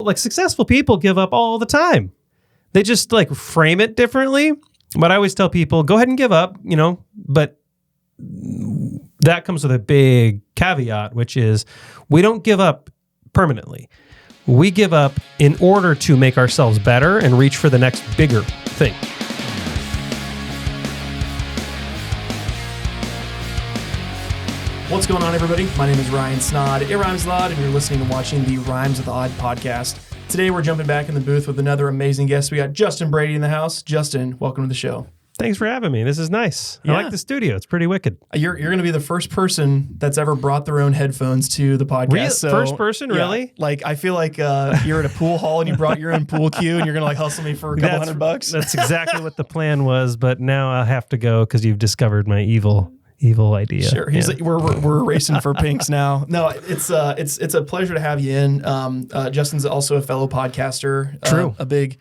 Like successful people give up all the time. They just like frame it differently. But I always tell people, go ahead and give up, but that comes with a big caveat, which is we don't give up permanently. We give up in order to make ourselves better and reach for the next bigger thing. What's going on, everybody? My name is Ryan Snaadt. It rhymes a lot, and you're listening and watching the Rhymes with Odd podcast. Today, we're jumping back in the booth with another amazing guest. We got Justin Brady in the house. Justin, welcome to the show. Thanks for having me. This is nice. Yeah. I like the studio. It's pretty wicked. You're going to be the first person that's ever brought their own headphones to the podcast. Really? First person, really? Like, I feel like you're at a pool hall and you brought your own pool cue, and you're going to like hustle me for a couple $100. That's exactly what the plan was, but now I'll have to go because you've discovered my evil idea. Sure. He's like, we're racing for pinks now. No, it's a pleasure to have you in. Justin's also a fellow podcaster. True. A big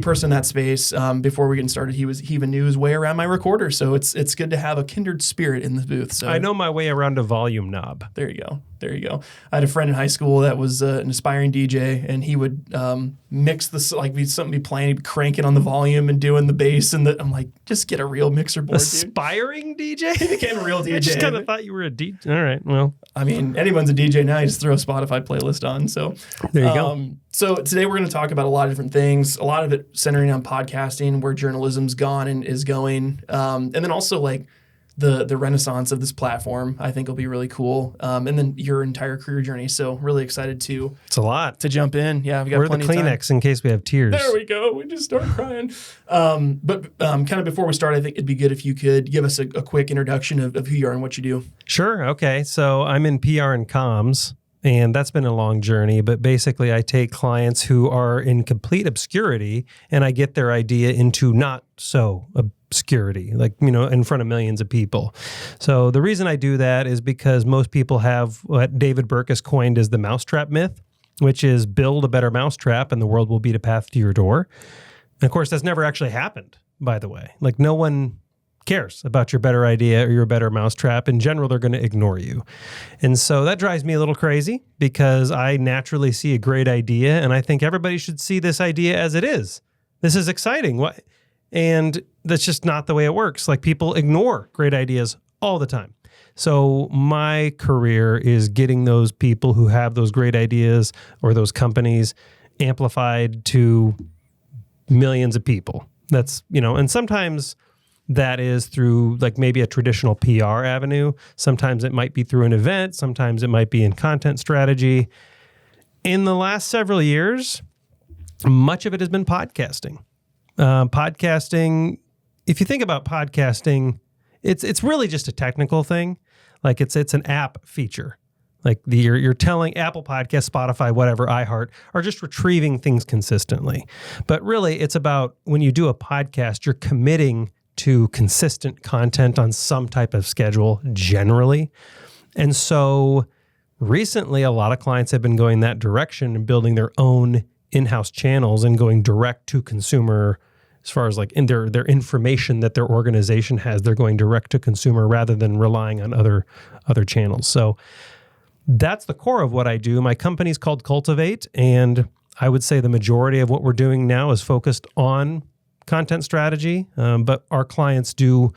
person in that space. Before we get started, he even knew his way around my recorder. So it's good to have a kindred spirit in the booth. So I know my way around a volume knob. There you go. I had a friend in high school that was an aspiring DJ, and he would mix this, like something be playing, he'd be cranking on the volume and doing the bass, and I'm like, just get a real mixer board, Aspiring dude. DJ? He became a real DJ. I just kind of thought you were a DJ. All right, well. I mean, anyone's a DJ now. You just throw a Spotify playlist on. So there you go. So today we're going to talk about a lot of different things, a lot of it centering on podcasting, where journalism's gone and is going, and then also like the renaissance of this platform, I think will be really cool. And then your entire career journey. So really excited to it's a lot to jump in. Yeah, we got We're plenty the of time. Kleenex in case we have tears. There we go. We just start crying. But kind of before we start, I think it'd be good if you could give us a quick introduction of who you are and what you do. Sure. Okay. So I'm in PR and comms, and that's been a long journey. But basically, I take clients who are in complete obscurity, and I get their idea into not so obscurity, like, in front of millions of people. So the reason I do that is because most people have what David Burke has coined as the mousetrap myth, which is build a better mousetrap and the world will beat a path to your door. And of course, that's never actually happened, by the way. Like, no one cares about your better idea or your better mousetrap. In general, they're going to ignore you. And so that drives me a little crazy because I naturally see a great idea and I think everybody should see this idea as it is. This is exciting. What? And that's just not the way it works. Like, people ignore great ideas all the time. So my career is getting those people who have those great ideas or those companies amplified to millions of people. That's, and sometimes that is through like maybe a traditional PR avenue. Sometimes it might be through an event. Sometimes it might be in content strategy. In the last several years, much of it has been podcasting. Podcasting, if you think about podcasting, it's really just a technical thing. Like it's an app feature. Like you're telling Apple Podcasts, Spotify, whatever, iHeart, are just retrieving things consistently. But really, it's about when you do a podcast, you're committing to consistent content on some type of schedule generally. And so recently, a lot of clients have been going that direction and building their own in-house channels and going direct to consumer. As far as like in their information that their organization has, they're going direct to consumer rather than relying on other channels. So that's the core of what I do. My company's called Cultivate, and I would say the majority of what we're doing now is focused on content strategy. But our clients do,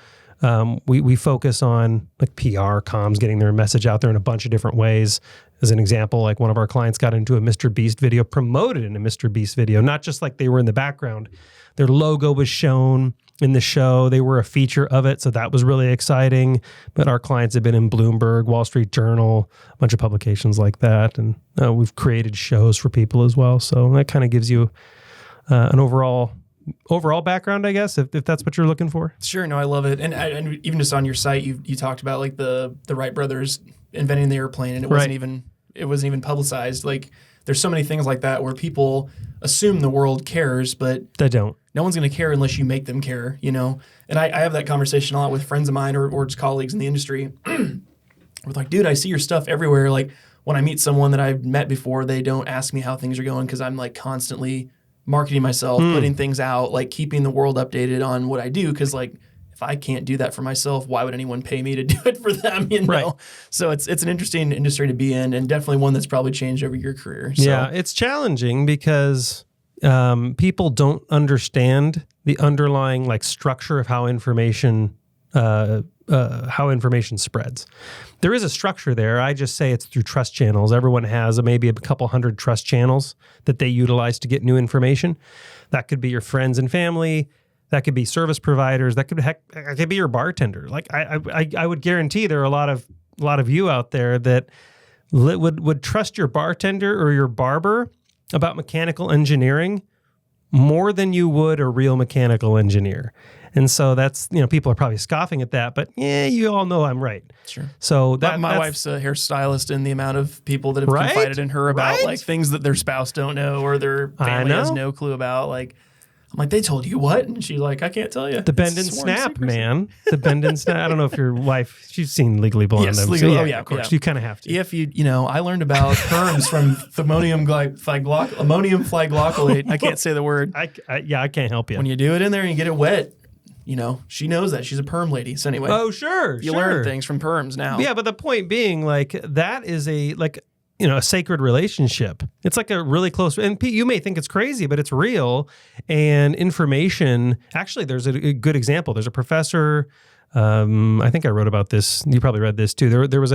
we focus on like PR, comms, getting their message out there in a bunch of different ways. As an example, like one of our clients got into a Mr. Beast video, promoted in a Mr. Beast video, not just like they were in the background. Their logo was shown in the show. They were a feature of it, so that was really exciting. But our clients have been in Bloomberg, Wall Street Journal, a bunch of publications like that. And we've created shows for people as well. So that kind of gives you an overall background, I guess, if that's what you're looking for. Sure. No, I love it. And even just on your site, you talked about like the Wright brothers inventing the airplane, and it wasn't even publicized. Like, there's so many things like that where people assume the world cares, but they don't. No one's going to care unless you make them care, And I have that conversation a lot with friends of mine or just colleagues in the industry. We're like, dude, I see your stuff everywhere. Like, when I meet someone that I've met before, they don't ask me how things are going because I'm like constantly marketing myself, putting things out, like keeping the world updated on what I do. Because like, if if I can't do that for myself, why would anyone pay me to do it for them? You know, Right. So it's an interesting industry to be in, and definitely one that's probably changed over your career. So. Yeah, it's challenging because people don't understand the underlying like structure of how information spreads. There is a structure there. I just say it's through trust channels. Everyone has maybe a couple hundred trust channels that they utilize to get new information. That could be your friends and family. That could be service providers. That could be your bartender. Like I would guarantee there are a lot of you out there that would trust your bartender or your barber about mechanical engineering more than you would a real mechanical engineer. And so that's, people are probably scoffing at that, but yeah, you all know I'm right. Sure. So my wife's a hairstylist, and the amount of people that have confided in her about like things that their spouse don't know or their family has no clue about. Like, I'm like, they told you what? And she's like, I can't tell you. The bend and snap, man. The bend and snap. I don't know if your wife, she's seen Legally Blonde. Yes, Legally, of course. Yeah. You kind of have to. If I learned about terms from ammonium flyglocolate. I can't say the word. I can't help you. When you do it in there and you get it wet, she knows that. She's a perm lady. So anyway. Oh, sure. You learn things from perms now. Yeah, but the point being, like, that is a sacred relationship. It's like a really close, and you may think it's crazy, but it's real. And information, actually, there's a good example. There's a professor, I think I wrote about this. You probably read this too. There was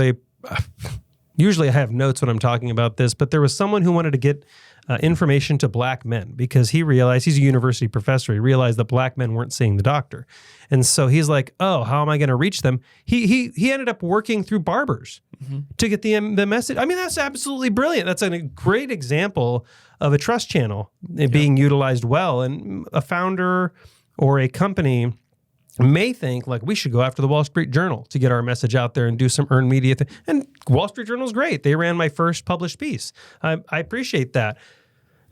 usually I have notes when I'm talking about this, but there was someone who wanted to get information to black men because he realized, he's a university professor, he realized that black men weren't seeing the doctor. And so he's like, oh, how am I going to reach them? He ended up working through barbers to get the message. I mean, that's absolutely brilliant. That's a great example of a trust channel being utilized well. And a founder or a company may think like we should go after the Wall Street Journal to get our message out there and do some earned media. And Wall Street Journal is great. They ran my first published piece. I appreciate that.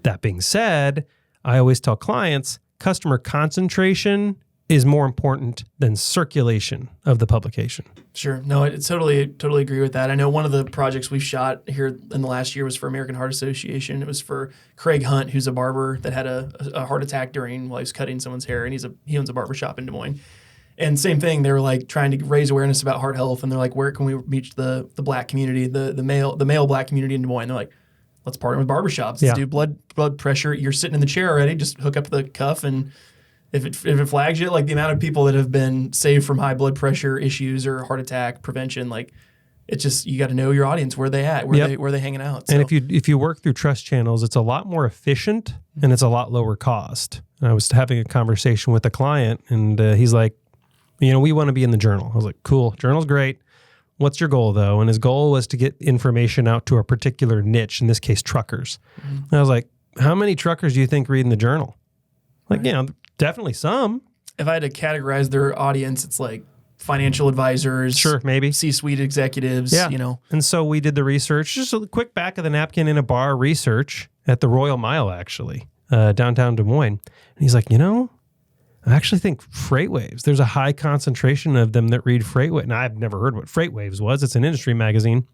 That being said, I always tell clients customer concentration is more important than circulation of the publication. Sure. No, I totally agree with that. I know one of the projects we've shot here in the last year was for American Heart Association. It was for Craig Hunt, who's a barber that had a heart attack while he was cutting someone's hair, and he owns a barber shop in Des Moines. And same thing, they were like trying to raise awareness about heart health, and they're like, where can we reach the black community, the male black community in Des Moines? They're like, let's partner with barbershops. Let's do blood pressure. You're sitting in the chair already, just hook up the cuff, and if it flags you, like the amount of people that have been saved from high blood pressure issues or heart attack prevention, like it's just, you got to know your audience, where they at, where they hanging out. So. And if you work through trust channels, it's a lot more efficient and it's a lot lower cost. And I was having a conversation with a client, and he's like, we want to be in the journal. I was like, cool, journal's great. What's your goal though? And his goal was to get information out to a particular niche, in this case, truckers. And I was like, how many truckers do you think read in the journal? Like, definitely some. If I had to categorize their audience, it's like financial advisors. Sure, maybe. C-suite executives, And so we did the research, just a quick back of the napkin in a bar research at the Royal Mile, actually, downtown Des Moines. And he's like, I actually think FreightWaves, there's a high concentration of them that read FreightWaves. And I've never heard what FreightWaves was. It's an industry magazine.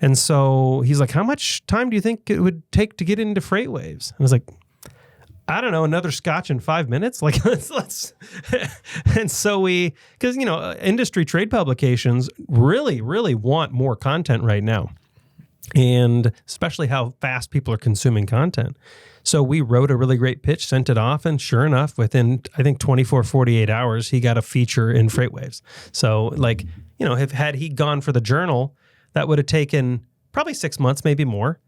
And so he's like, how much time do you think it would take to get into FreightWaves? And I was like, I don't know, another scotch in 5 minutes? Like, let's. And so because, industry trade publications really, really want more content right now. And especially how fast people are consuming content. So we wrote a really great pitch, sent it off, and sure enough, within, I think, 48 hours, he got a feature in FreightWaves. So, had he gone for the journal, that would have taken probably 6 months, maybe more,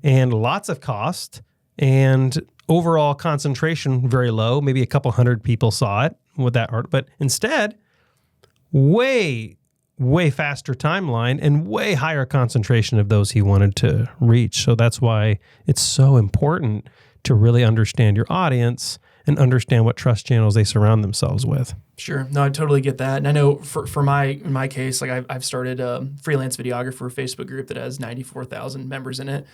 and lots of cost, and overall concentration very low. Maybe a couple hundred people saw it with that art. But instead, way faster timeline and way higher concentration of those he wanted to reach. So that's why it's so important to really understand your audience and understand what trust channels they surround themselves with. Sure. No, I totally get that. And I know in my case, like I've started a freelance videographer Facebook group that has 94,000 members in it.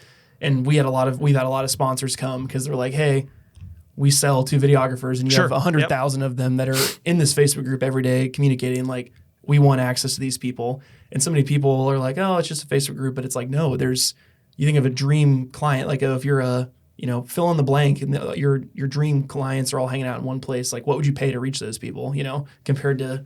And we've had a lot of sponsors come because they're like, hey, we sell to videographers, and you have 100,000 of them that are in this Facebook group every day communicating, like, we want access to these people. And so many people are like, oh, it's just a Facebook group. But it's like, no, you think of a dream client, like if you're a, fill in the blank, and your dream clients are all hanging out in one place. Like, what would you pay to reach those people, compared to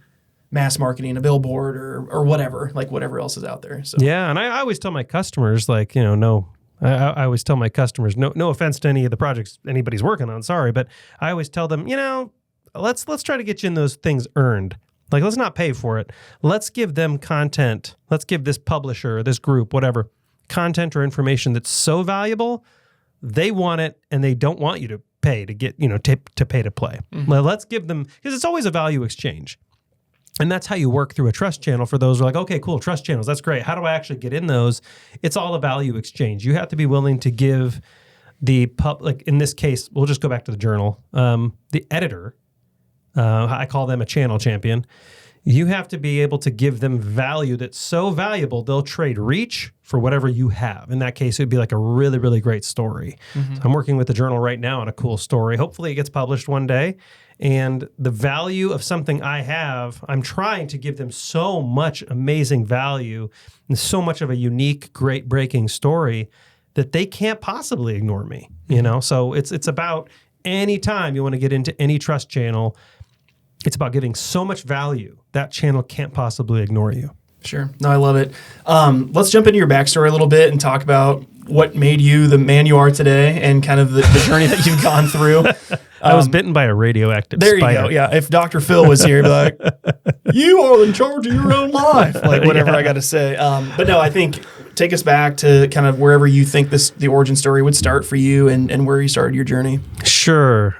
mass marketing a billboard or whatever, like whatever else is out there. So yeah, and I always tell my customers, like, no. I always tell my customers, no offense to any of the projects anybody's working on, sorry, but I always tell them, let's try to get you in those things earned. Like, let's not pay for it. Let's give them content. Let's give this publisher, this group, whatever, content or information that's so valuable, they want it and they don't want you to pay to get, to pay to play. Mm-hmm. Well, let's give them, because it's always a value exchange. And that's how you work through a trust channel for those who are like, okay, cool, trust channels, that's great. How do I actually get in those? It's all a value exchange. You have to be willing to give the like in this case, we'll just go back to the journal, the editor, I call them a channel champion. You have to be able to give them value that's so valuable, they'll trade reach for whatever you have. In that case, it would be like a really, really great story. Mm-hmm. So I'm working with the journal right now on a cool story. Hopefully it gets published one day. And the value of something I have, I'm trying to give them so much amazing value and so much of a unique, great breaking story that they can't possibly ignore me. So it's about any time you want to get into any trust channel, it's about giving so much value that channel can't possibly ignore you. Sure. No, I love it. Let's jump into your backstory a little bit and talk about what made you the man you are today and kind of the journey that you've gone through. I was bitten by a radioactive spider. There you go. Yeah. If Dr. Phil was here, he'd be like, you are in charge of your own life. Like whatever I got to say. But no, I think take us back to kind of wherever you think the origin story would start for you and where you started your journey. Sure.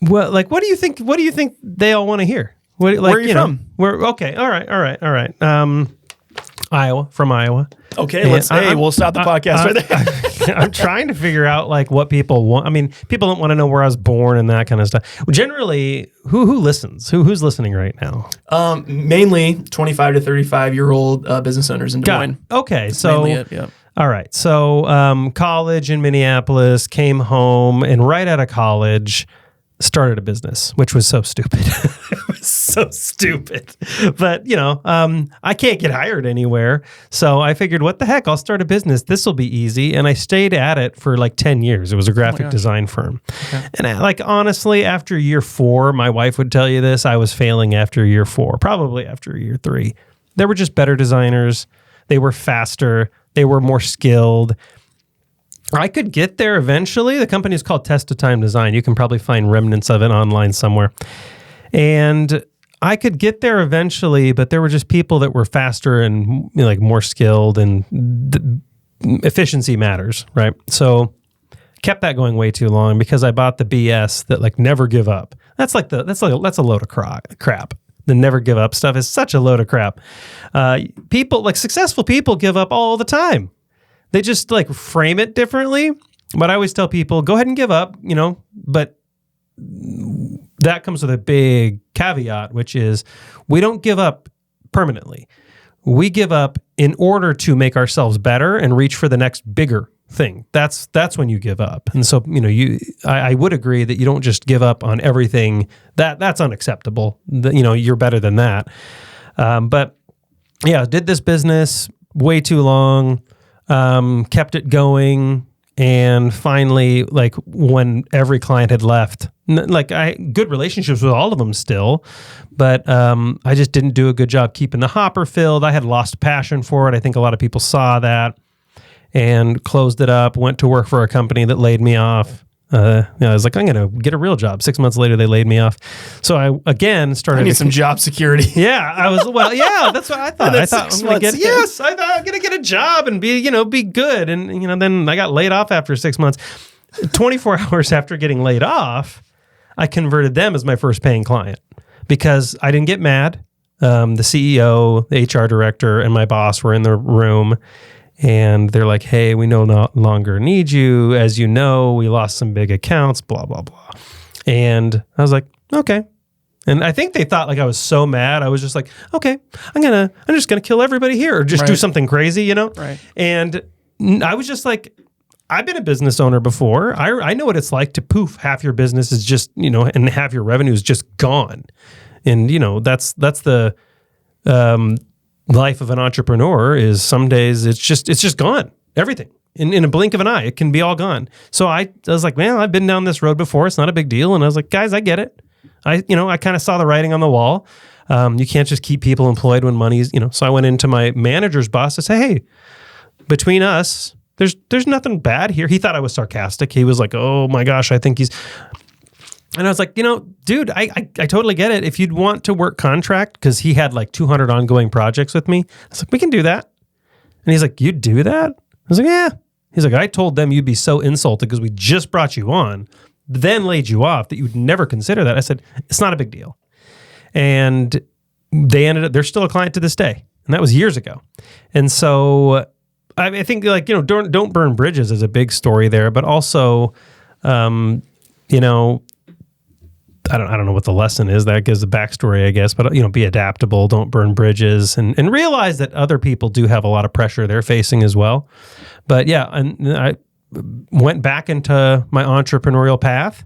Well, like, what do you think? What do you think they all want to hear? Where are you from? Okay. All right. From Iowa. Okay, we'll stop the podcast right there. I'm trying to figure out like what people want. I mean, people don't want to know where I was born and that kind of stuff. Well, generally, who listens? Who's listening right now? Mainly 25 to 35-year-old business owners in Des Moines. Okay, so mainly it, yeah. All right. So college in Minneapolis, came home, and right out of college, started a business, which was so stupid. It was so stupid. But, I can't get hired anywhere. So I figured, what the heck? I'll start a business. This will be easy. And I stayed at it for like 10 years. It was a graphic design firm. Okay. And honestly, after year 4, my wife would tell you this, I was failing after year 4, probably after year 3. There were just better designers. They were faster. They were more skilled. I could get there eventually. The company is called Test of Time Design. You can probably find remnants of it online somewhere. And I could get there eventually, but there were just people that were faster and more skilled, and efficiency matters, right? So kept that going way too long because I bought the BS that never give up. That's a load of crap. The never give up stuff is such a load of crap. People successful people give up all the time. They just frame it differently. But I always tell people, go ahead and give up, but that comes with a big caveat, which is we don't give up permanently. We give up in order to make ourselves better and reach for the next bigger thing. That's when you give up. And so, I would agree that you don't just give up on everything. That's unacceptable. You're better than that. But yeah, did this business way too long. Kept it going, and finally, when every client had left, I good relationships with all of them still, but I just didn't do a good job keeping the hopper filled. I had lost passion for it. I think a lot of people saw that and closed it up. Went to work for a company that laid me off. I was like, I'm going to get a real job. 6 months later, they laid me off. So I, again, started... I need some job security. Yeah, that's what I thought. I thought I'm going to get a job and be good. And, then I got laid off after 6 months. 24 hours after getting laid off, I converted them as my first paying client because I didn't get mad. The CEO, the HR director, and my boss were in the room. And they're like, hey, we no longer need you. As you know, we lost some big accounts, blah, blah, blah. And I was like, okay. And I think they thought I was so mad. I was just like, okay, I'm just going to kill everybody here or just do something crazy, Right. And I was just like, I've been a business owner before. I know what it's like to poof, half your business is just, and half your revenue is just gone. And, that's the... life of an entrepreneur is some days it's just gone. Everything in a blink of an eye, it can be all gone. So I was like, man, I've been down this road before. It's not a big deal. And I was like, guys, I get it. I kind of saw the writing on the wall. You can't just keep people employed when money's, So I went into my manager's boss to say, hey, between us, there's nothing bad here. He thought I was sarcastic. He was like, oh my gosh, I think he's... And I was like, dude, I totally get it. If you'd want to work contract, because he had like 200 ongoing projects with me, I was like, we can do that. And he's like, you'd do that? I was like, yeah. He's like, I told them you'd be so insulted because we just brought you on, then laid you off, that you would never consider that. I said, it's not a big deal. And they're still a client to this day. And that was years ago. And so I think don't burn bridges is a big story there, but also, I don't know what the lesson is. That gives the backstory, I guess. But be adaptable. Don't burn bridges, and realize that other people do have a lot of pressure they're facing as well. But yeah, and I went back into my entrepreneurial path,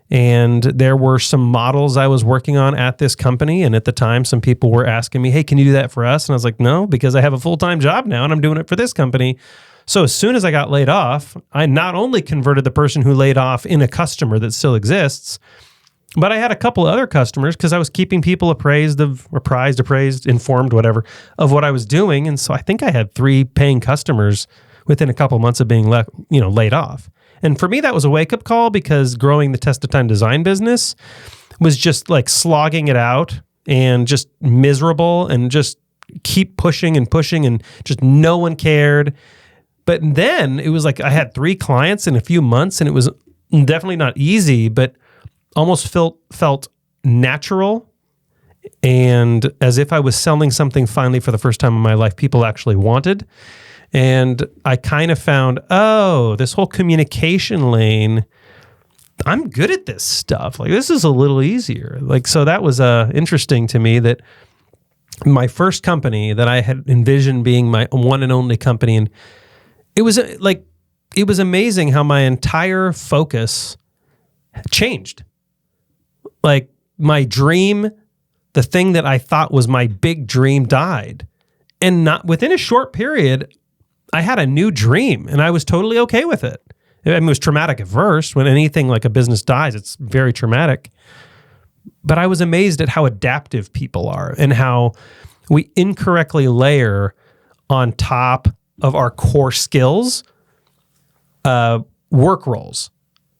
and there were some models I was working on at this company. And at the time, some people were asking me, "Hey, can you do that for us?" And I was like, "No, because I have a full-time job now, and I'm doing it for this company." So as soon as I got laid off, I not only converted the person who laid off in a customer that still exists, but I had a couple of other customers because I was keeping people apprised, informed, whatever, of what I was doing. And so I think I had 3 paying customers within a couple of months of being laid off. And for me, that was a wake-up call, because growing the test-of-time design business was just like slogging it out and just miserable, and just keep pushing and just no one cared. But then it was like I had 3 clients in a few months, and it was definitely not easy, but almost felt natural, and as if I was selling something finally for the first time in my life people actually wanted. And I kind of found, this whole communication lane, I'm good at this stuff. Like, this is a little easier. Like, so that was interesting to me, that my first company that I had envisioned being my one and only company, and it was amazing how my entire focus changed. Like, my dream, the thing that I thought was my big dream, died. And not within a short period, I had a new dream, and I was totally okay with it. I mean, it was traumatic at first. When anything like a business dies, it's very traumatic. But I was amazed at how adaptive people are, and how we incorrectly layer on top of our core skills, work roles.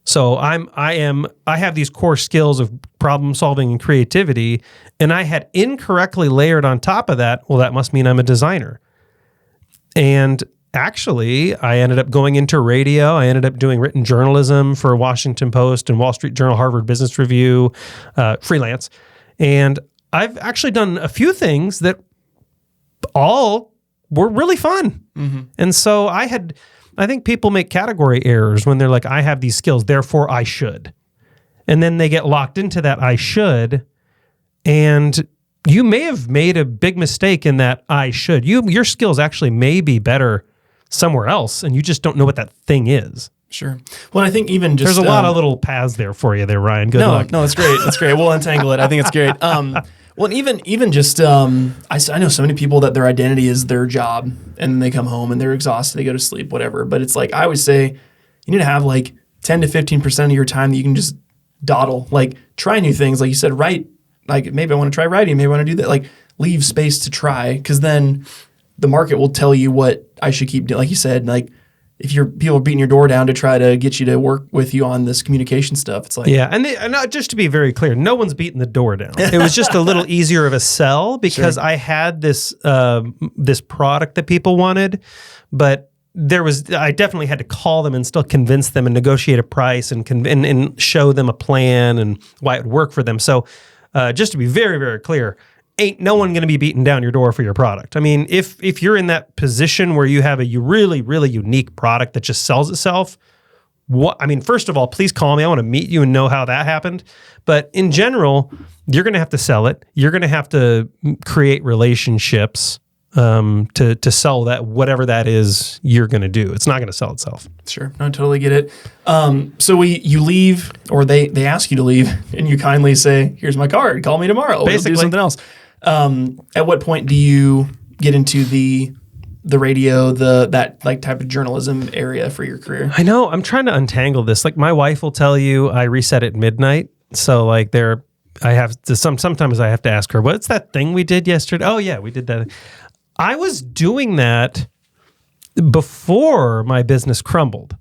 So I have these core skills of problem solving and creativity, and I had incorrectly layered on top of that, well, that must mean I'm a designer. And actually, I ended up going into radio. I ended up doing written journalism for Washington Post and Wall Street Journal, Harvard Business Review, freelance. And I've actually done a few things that all were really fun. Mm-hmm. And so I think people make category errors when they're like, I have these skills, therefore I should. And then they get locked into that I should. And you may have made a big mistake in that I should. Your skills actually may be better somewhere else, and you just don't know what that thing is. Sure. Well, I think even just... There's a lot of little paths there for you there, Ryan. Good luck. No, it's great. It's great. We'll untangle it. I think it's great. Well, even just, I know so many people that their identity is their job, and then they come home and they're exhausted, they go to sleep, whatever. But it's like, I always say, you need to have like 10 to 15% of your time that you can just dawdle, like try new things. Like you said, write, like maybe I want to try writing, maybe I want to do that. Like leave space to try, because then the market will tell you what I should keep doing. Like you said, like if people are beating your door down to try to get you to work with you on this communication stuff, it's like... Yeah, and just to be very clear, no one's beating the door down. It was just a little easier of a sell, because sure. I had this this product that people wanted, but I definitely had to call them and still convince them and negotiate a price and show them a plan and why it would work for them. So just to be very, very clear, ain't no one going to be beating down your door for your product. I mean, if you're in that position where you have a really, really unique product that just sells itself, first of all, please call me. I want to meet you and know how that happened. But in general, you're going to have to sell it. You're going to have to create relationships to sell that, whatever that is you're going to do. It's not going to sell itself. Sure. No, I totally get it. So you leave, or they ask you to leave, and you kindly say, here's my card, call me tomorrow. Basically. We'll do something else. At what point do you get into the radio, that like type of journalism area for your career? I know. I'm trying to untangle this. Like my wife will tell you I reset at midnight. So like I have to sometimes I have to ask her, what's that thing we did yesterday? Oh yeah, we did that. I was doing that before my business crumbled.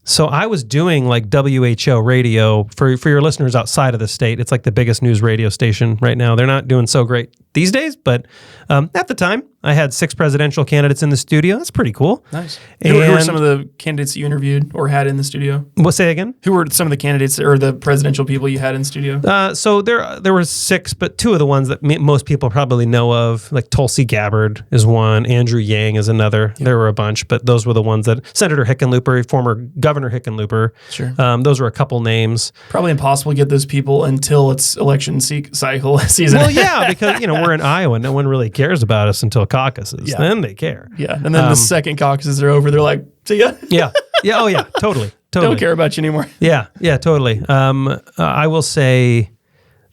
So I was doing like WHO radio for your listeners outside of the state. It's like the biggest news radio station right now. They're not doing so great these days, but at the time I had 6 presidential candidates in the studio. That's pretty cool. Nice. Who were some of the candidates you interviewed or had in the studio? What, say again? Who were some of the candidates or the presidential people you had in studio? So there were 6, but 2 of the ones that most people probably know of, like Tulsi Gabbard is one, Andrew Yang is another. Yep. There were a bunch, but those were the ones that Senator Hickenlooper, former Governor Hickenlooper. Sure. Those were a couple names. Probably impossible to get those people until it's election cycle season. Well, yeah, because we're in Iowa. No one really cares about us until caucuses. Yeah. Then they care. Yeah, and then the second caucuses are over, they're like, see ya. Yeah. Oh, yeah. Totally. Don't care about you anymore. Yeah. Totally. I will say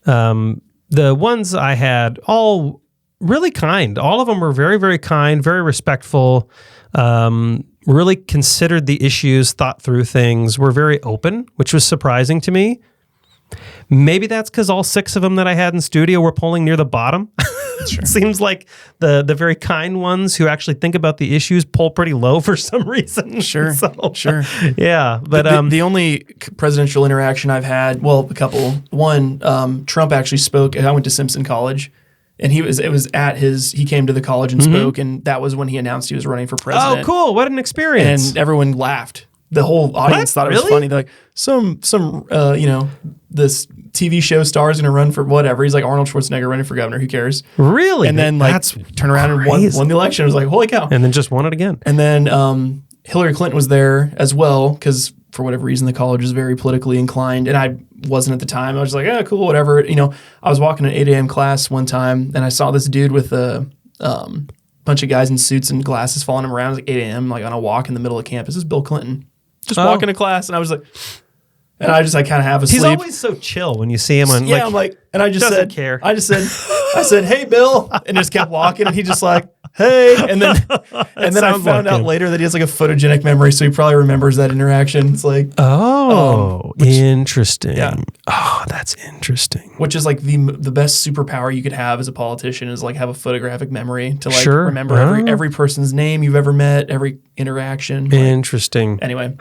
the ones I had, all really kind. All of them were very, very kind, very respectful, really considered the issues, thought through things, were very open, which was surprising to me. Maybe that's because all 6 of them that I had in studio were polling near the bottom. Sure. It seems like the very kind ones who actually think about the issues poll pretty low for some reason. Sure, sure. Yeah, but the only presidential interaction I've had, well, a couple. One, Trump actually spoke. I went to Simpson College, and he came to the college and spoke, and that was when he announced he was running for president. Oh, cool! What an experience! And everyone laughed. The whole audience thought it was funny. They're like, this TV show star is going to run for whatever. He's like Arnold Schwarzenegger running for governor. Who cares? Really? And then turn around and won the election. It was like, holy cow. And then just won it again. And then Hillary Clinton was there as well because for whatever reason, the college is very politically inclined. And I wasn't at the time. I was like, cool, whatever. I was walking an 8 a.m. class one time and I saw this dude with a bunch of guys in suits and glasses following him around. It was like 8 a.m. like on a walk in the middle of campus. This is Bill Clinton. Just walking to class, and I was like, and I just kind of half asleep. He's always so chill when you see him on. Yeah, I'm like, and I just doesn't said, care. I said, hey, Bill, and just kept walking, and he just like, hey, and then I found out later that he has like a photogenic memory, so he probably remembers that interaction. It's like, interesting. Yeah. Oh, that's interesting. Which is like the best superpower you could have as a politician is like have a photographic memory to like remember every person's name you've ever met, every interaction. Interesting. Anyway,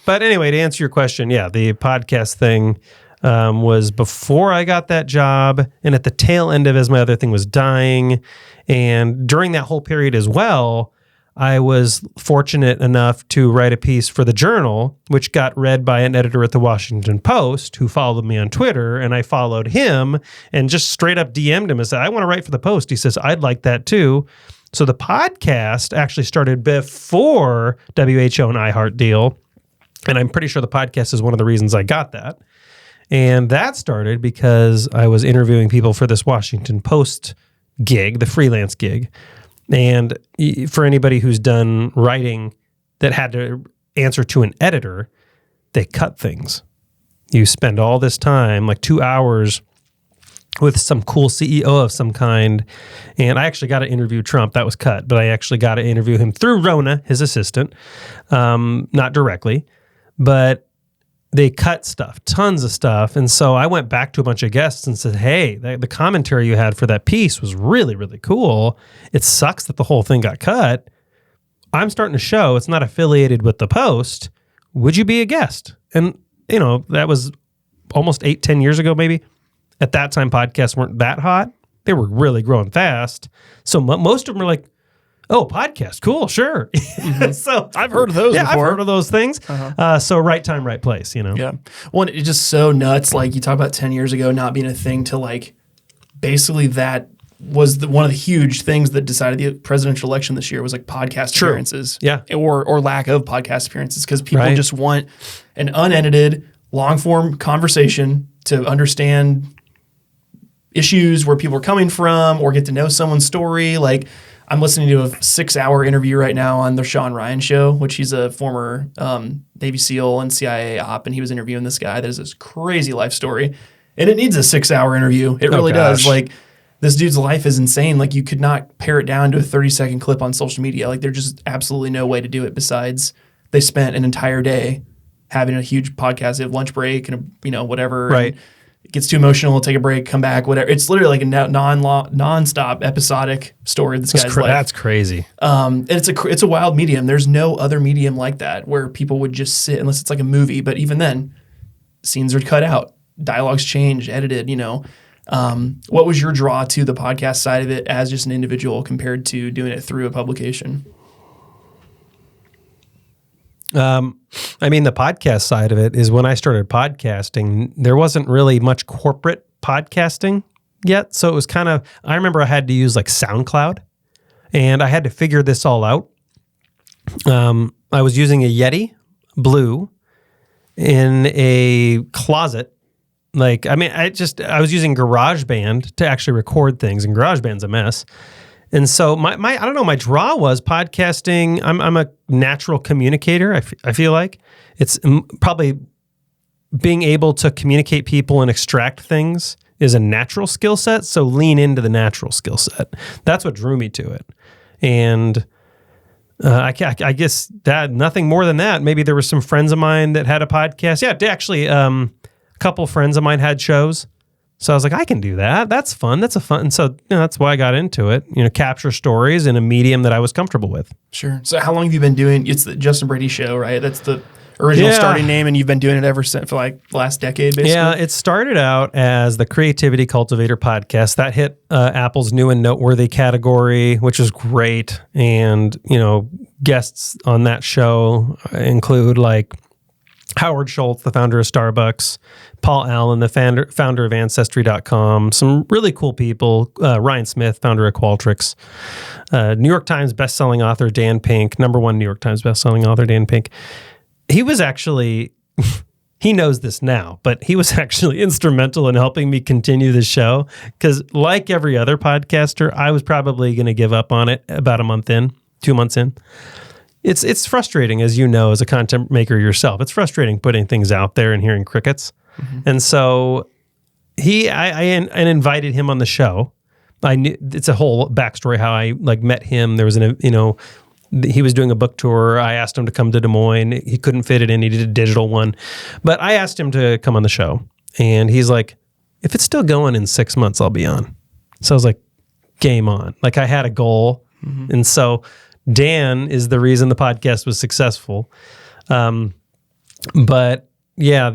but anyway, to answer your question, yeah, the podcast thing was before I got that job, and at the tail end of it as my other thing was dying. And during that whole period as well, I was fortunate enough to write a piece for the Journal, which got read by an editor at the Washington Post who followed me on Twitter, and I followed him and just straight up DM'd him and said, I want to write for the Post. He says, I'd like that too. So the podcast actually started before WHO and iHeart deal, and I'm pretty sure the podcast is one of the reasons I got that. And that started because I was interviewing people for this Washington Post gig, the freelance gig. And for anybody who's done writing that had to answer to an editor, they cut things. You spend all this time, like 2 hours with some cool CEO of some kind. And I actually got to interview Trump. That was cut, but I actually got to interview him through Rona, his assistant, not directly. But they cut stuff, tons of stuff. And so I went back to a bunch of guests and said, hey, the commentary you had for that piece was really, really cool. It sucks that the whole thing got cut. I'm starting a show. It's not affiliated with the Post. Would you be a guest? And, that was almost 8-10 years ago, maybe. At that time, podcasts weren't that hot. They were really growing fast. So most of them were like, oh, podcast, cool, sure. Mm-hmm. So I've heard of those before. I've heard of those things. So right time, right place, Yeah. Well, it's just so nuts. Like you talk about 10 years ago not being a thing to like basically that was one of the huge things that decided the presidential election this year was like podcast appearances. Yeah. Or lack of podcast appearances because people just want an unedited, long-form conversation to understand issues where people are coming from or get to know someone's story. Like I'm listening to a 6-hour interview right now on the Sean Ryan show, which he's a former Navy SEAL and CIA op, and he was interviewing this guy that has this crazy life story. And it needs a 6-hour interview. It really does. Like this dude's life is insane. Like you could not pare it down to a 30-second clip on social media. Like there's just absolutely no way to do it besides they spent an entire day having a huge podcast. They have lunch break and whatever. Right. And gets too emotional, take a break, come back, whatever. It's literally like a non-stop episodic story. This guy's life. That's crazy. And it's a wild medium. There's no other medium like that where people would just sit, unless it's like a movie. But even then, scenes are cut out, dialogues changed, edited. What was your draw to the podcast side of it as just an individual compared to doing it through a publication? The podcast side of it is when I started podcasting, there wasn't really much corporate podcasting yet. So it was I remember I had to use like SoundCloud and I had to figure this all out. I was using a Yeti Blue in a closet. I was using GarageBand to actually record things, and GarageBand's a mess. And so my I don't know, my draw was podcasting. I'm a natural communicator. I feel like it's probably being able to communicate people and extract things is a natural skill set. So lean into the natural skill set. That's what drew me to it. And I guess that nothing more than that. Maybe there were some friends of mine that had a podcast. Yeah, actually, a couple friends of mine had shows. So I was like, I can do that. That's fun. That's a fun. And so that's why I got into it, capture stories in a medium that I was comfortable with. Sure. So how long have you been doing, it's the Justin Brady Show, right? That's the original starting name, and you've been doing it ever since for like the last decade, basically? Yeah, it started out as the Creativity Cultivator podcast. That hit Apple's new and noteworthy category, which was great. And, guests on that show include like Howard Schultz, the founder of Starbucks, Paul Allen, the founder of Ancestry.com, some really cool people, Ryan Smith, founder of Qualtrics, New York Times bestselling author Dan Pink, #1 New York Times bestselling author Dan Pink. He was actually, he knows this now, but he was actually instrumental in helping me continue the show because like every other podcaster, I was probably going to give up on it about 2 months in. It's frustrating, as you know, as a content maker yourself. It's frustrating putting things out there and hearing crickets. Mm-hmm. And so I invited him on the show. I knew it's a whole backstory how I met him. There was he was doing a book tour. I asked him to come to Des Moines. He couldn't fit it in. He did a digital one, but I asked him to come on the show, and he's like, "If it's still going in 6 months, I'll be on." So I was like, "Game on!" Like I had a goal, and so. Dan is the reason the podcast was successful. But yeah,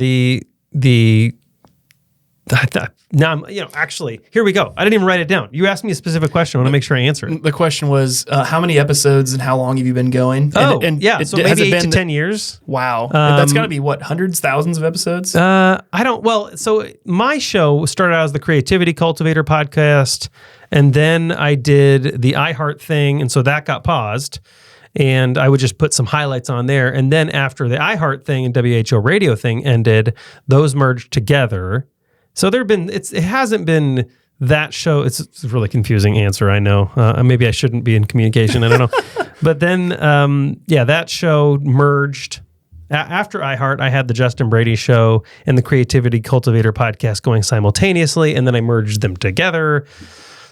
now I'm, actually, here we go. I didn't even write it down. You asked me a specific question. I want to make sure I answer it. The question was, how many episodes and how long have you been going? So maybe 8 to 10 years. Wow. That's got to be what, hundreds, thousands of episodes? So my show started out as the Creativity Cultivator podcast. And then I did the iHeart thing, and so that got paused, and I would just put some highlights on there. And then after the iHeart thing and WHO radio thing ended, those merged together. So it hasn't been that show. It's a really confusing answer, I know. Maybe I shouldn't be in communication, I don't know. But then, that show merged. After iHeart, I had the Justin Brady show and the Creativity Cultivator podcast going simultaneously, and then I merged them together.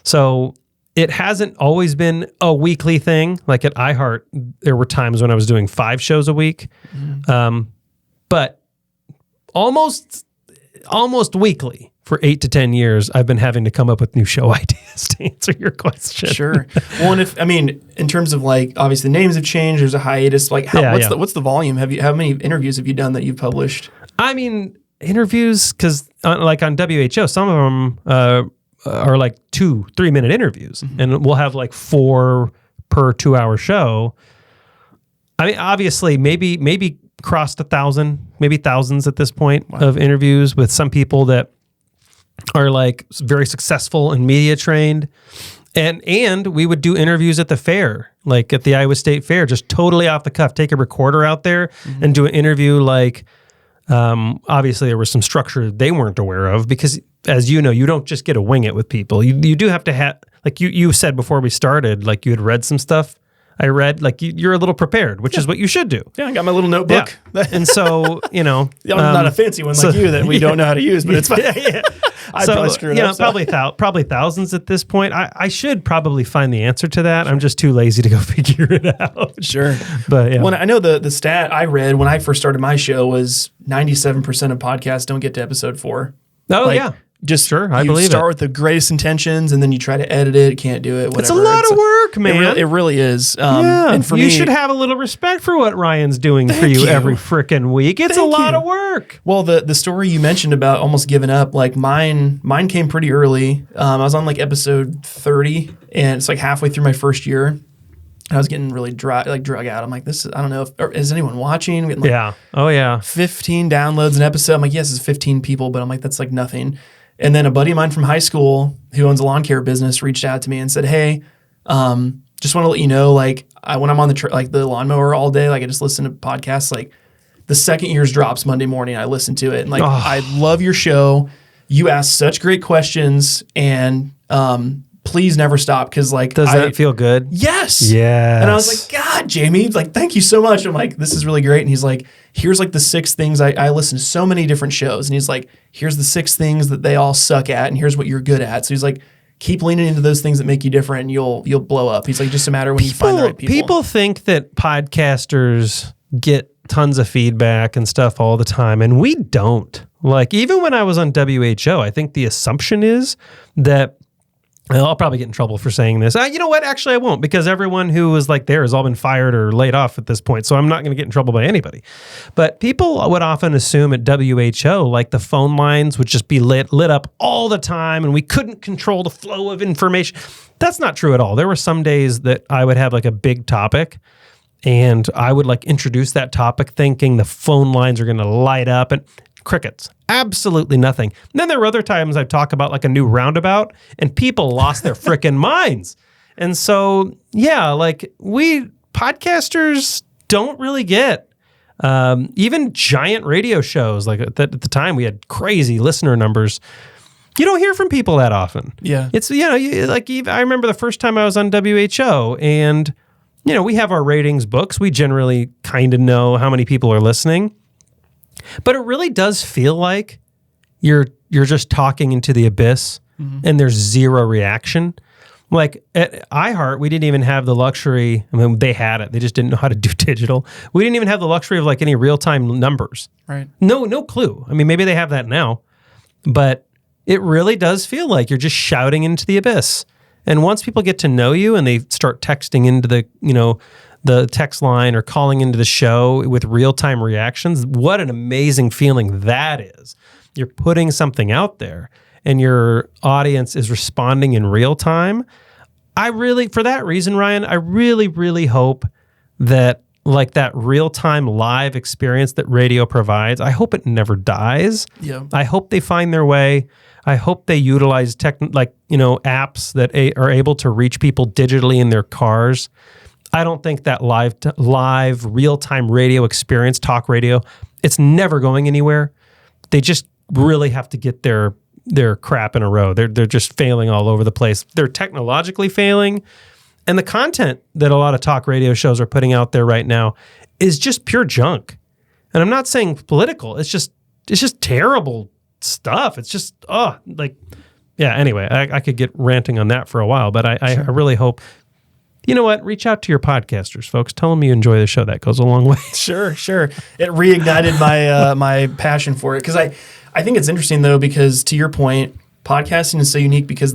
So it hasn't always been a weekly thing. Like at iHeart, there were times when I was doing 5 shows a week, but almost weekly for 8 to 10 years, I've been having to come up with new show ideas to answer your question. Sure. Well, and in terms of obviously the names have changed. There's a hiatus. What's the volume? How many interviews have you done that you've published? Interviews, because on WHO, some of them are 2-3 minute interviews, and we'll have 4 per 2-hour show. Obviously, maybe crossed 1,000, maybe thousands at this point of interviews with some people that are very successful and media trained. And we would do interviews at the fair, at the Iowa State Fair, just totally off the cuff, take a recorder out there and do an interview. Obviously there was some structure they weren't aware of because, as you know, you don't just get to wing it with people. You do have to have, you said before we started, you had read some stuff. I read, you're a little prepared, which is what you should do. Yeah, I got my little notebook. Yeah. And so, I'm not a fancy one like you that we don't know how to use, but it's fine. I'd probably screw it up. Probably thousands at this point. I should probably find the answer to that. I'm just too lazy to go figure it out. Sure. But yeah. When I know the stat I read when I first started my show was 97% of podcasts don't get to episode 4. Oh, yeah. Just sure, I you believe start with the greatest intentions, and then you try to edit it. Can't do it. Whatever. It's a lot of work, man. It really is. Yeah, and for you me, should have a little respect for what Ryan's doing for Thank you you. every freaking week. It's Thank a lot you. of work. Well, the story you mentioned about almost giving up, like mine came pretty early. I was on like episode 30, and it's like halfway through my first year. I was getting really drug out. I'm like, I don't know, is anyone watching? I'm getting like Yeah. Oh, yeah. 15 downloads an episode. I'm like, yes, it's 15 people, but I'm like, that's like nothing. And then a buddy of mine from high school who owns a lawn care business reached out to me and said, hey, just want to let you know, like when I'm on the lawnmower all day, like I just listen to podcasts. Like the second yours drops Monday morning, I listen to it. And like, I love your show. You ask such great questions, and please never stop. Cause like, does that feel good? Yes. Yes. And I was like, God, Jamie, like, thank you so much. I'm like, this is really great. And he's like, here's like the 6 things I listen to so many different shows. And he's like, here's the 6 things that they all suck at. And here's what you're good at. So he's like, keep leaning into those things that make you different, and you'll blow up. He's like, just a matter when you find the right people. People think that podcasters get tons of feedback and stuff all the time, and we don't. Like, even when I was on WHO, I think the assumption is that, I'll probably get in trouble for saying this. You know what? Actually, I won't, because everyone who was like there has all been fired or laid off at this point. So I'm not going to get in trouble by anybody. But people would often assume at WHO, like the phone lines would just be lit up all the time, and we couldn't control the flow of information. That's not true at all. There were some days that I would have like a big topic, and I would like introduce that topic thinking the phone lines are going to light up, and crickets. Absolutely nothing. And then there were other times I'd talk about like a new roundabout, and people lost their freaking minds. And so, yeah, like we podcasters don't really get even giant radio shows. Like at the time we had crazy listener numbers. You don't hear from people that often. Yeah. It's, I remember the first time I was on WHO, and, we have our ratings books. We generally kind of know how many people are listening. But it really does feel like you're just talking into the abyss, and there's zero reaction. Like at iHeart, we didn't even have the luxury. I mean, they had it. They just didn't know how to do digital. We didn't even have the luxury of like any real-time numbers. Right. No clue. I mean, maybe they have that now, but it really does feel like you're just shouting into the abyss. And once people get to know you and they start texting into the text line or calling into the show with real-time reactions, what an amazing feeling that is. You're putting something out there and your audience is responding in real time. For that reason, Ryan, I really, really hope that like that real-time live experience that radio provides, I hope it never dies. Yeah. I hope they find their way. I hope they utilize apps that are able to reach people digitally in their cars. I don't think that live real-time radio experience, talk radio, it's never going anywhere. They just really have to get their crap in a row. They're just failing all over the place. They're technologically failing, and the content that a lot of talk radio shows are putting out there right now is just pure junk. And I'm not saying political. It's just terrible stuff. It's just anyway, I could get ranting on that for a while, but I really hope. You know what? Reach out to your podcasters, folks. Tell them you enjoy the show. That goes a long way. Sure. It reignited my my passion for it, because I think it's interesting though, because to your point, podcasting is so unique because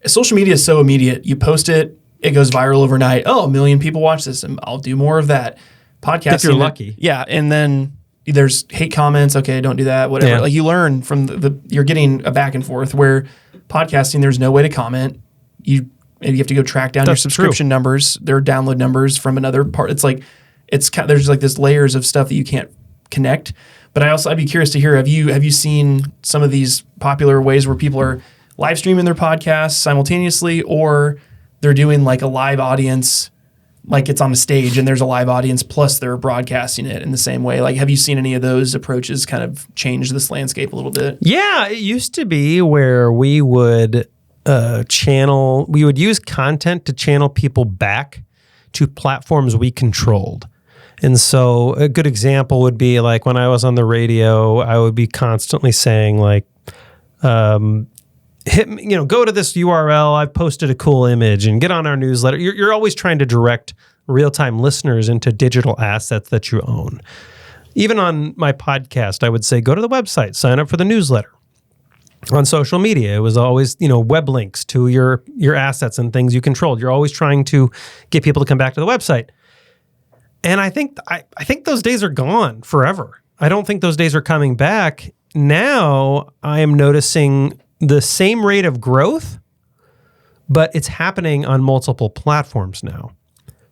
social media is so immediate. You post it, it goes viral overnight. Oh, 1 million people watch this, and I'll do more of that. Podcasting, if you're lucky. Yeah, and then there's hate comments. Okay, don't do that. Whatever. Yeah. Like you learn from you're getting a back and forth. Where podcasting, there's no way to comment. Maybe you have to go track down your subscription numbers, their download numbers from another part. It's like there's like this layers of stuff that you can't connect. But I'd be curious to hear, have you seen some of these popular ways where people are live streaming their podcasts simultaneously, or they're doing like a live audience, like it's on the stage and there's a live audience plus they're broadcasting it in the same way? Like, have you seen any of those approaches kind of change this landscape a little bit? Yeah, it used to be where we would use content to channel people back to platforms we controlled. And so a good example would be like when I was on the radio, I would be constantly saying like, go to this URL, I've posted a cool image, and get on our newsletter. You're always trying to direct real-time listeners into digital assets that you own. Even on my podcast, I would say, go to the website, sign up for the newsletter. On social media, it was always, web links to your assets and things you controlled. You're always trying to get people to come back to the website. And I think those days are gone forever. I don't think those days are coming back. Now I am noticing the same rate of growth, but it's happening on multiple platforms now.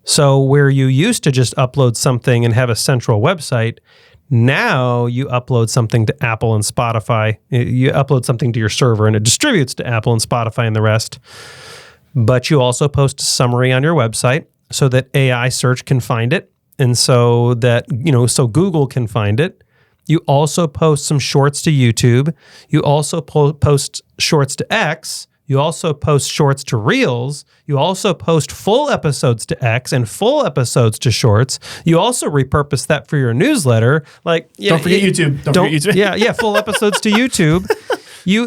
So where you used to just upload something and have a central website, now you upload something to Apple and Spotify. You upload something to your server and it distributes to Apple and Spotify and the rest. But you also post a summary on your website so that AI search can find it. And so that, so Google can find it. You also post some shorts to YouTube. You also post shorts to X. You also post shorts to Reels. You also post full episodes to X and full episodes to Shorts. You also repurpose that for your newsletter. Don't forget YouTube. Don't forget YouTube. Yeah, full episodes to YouTube.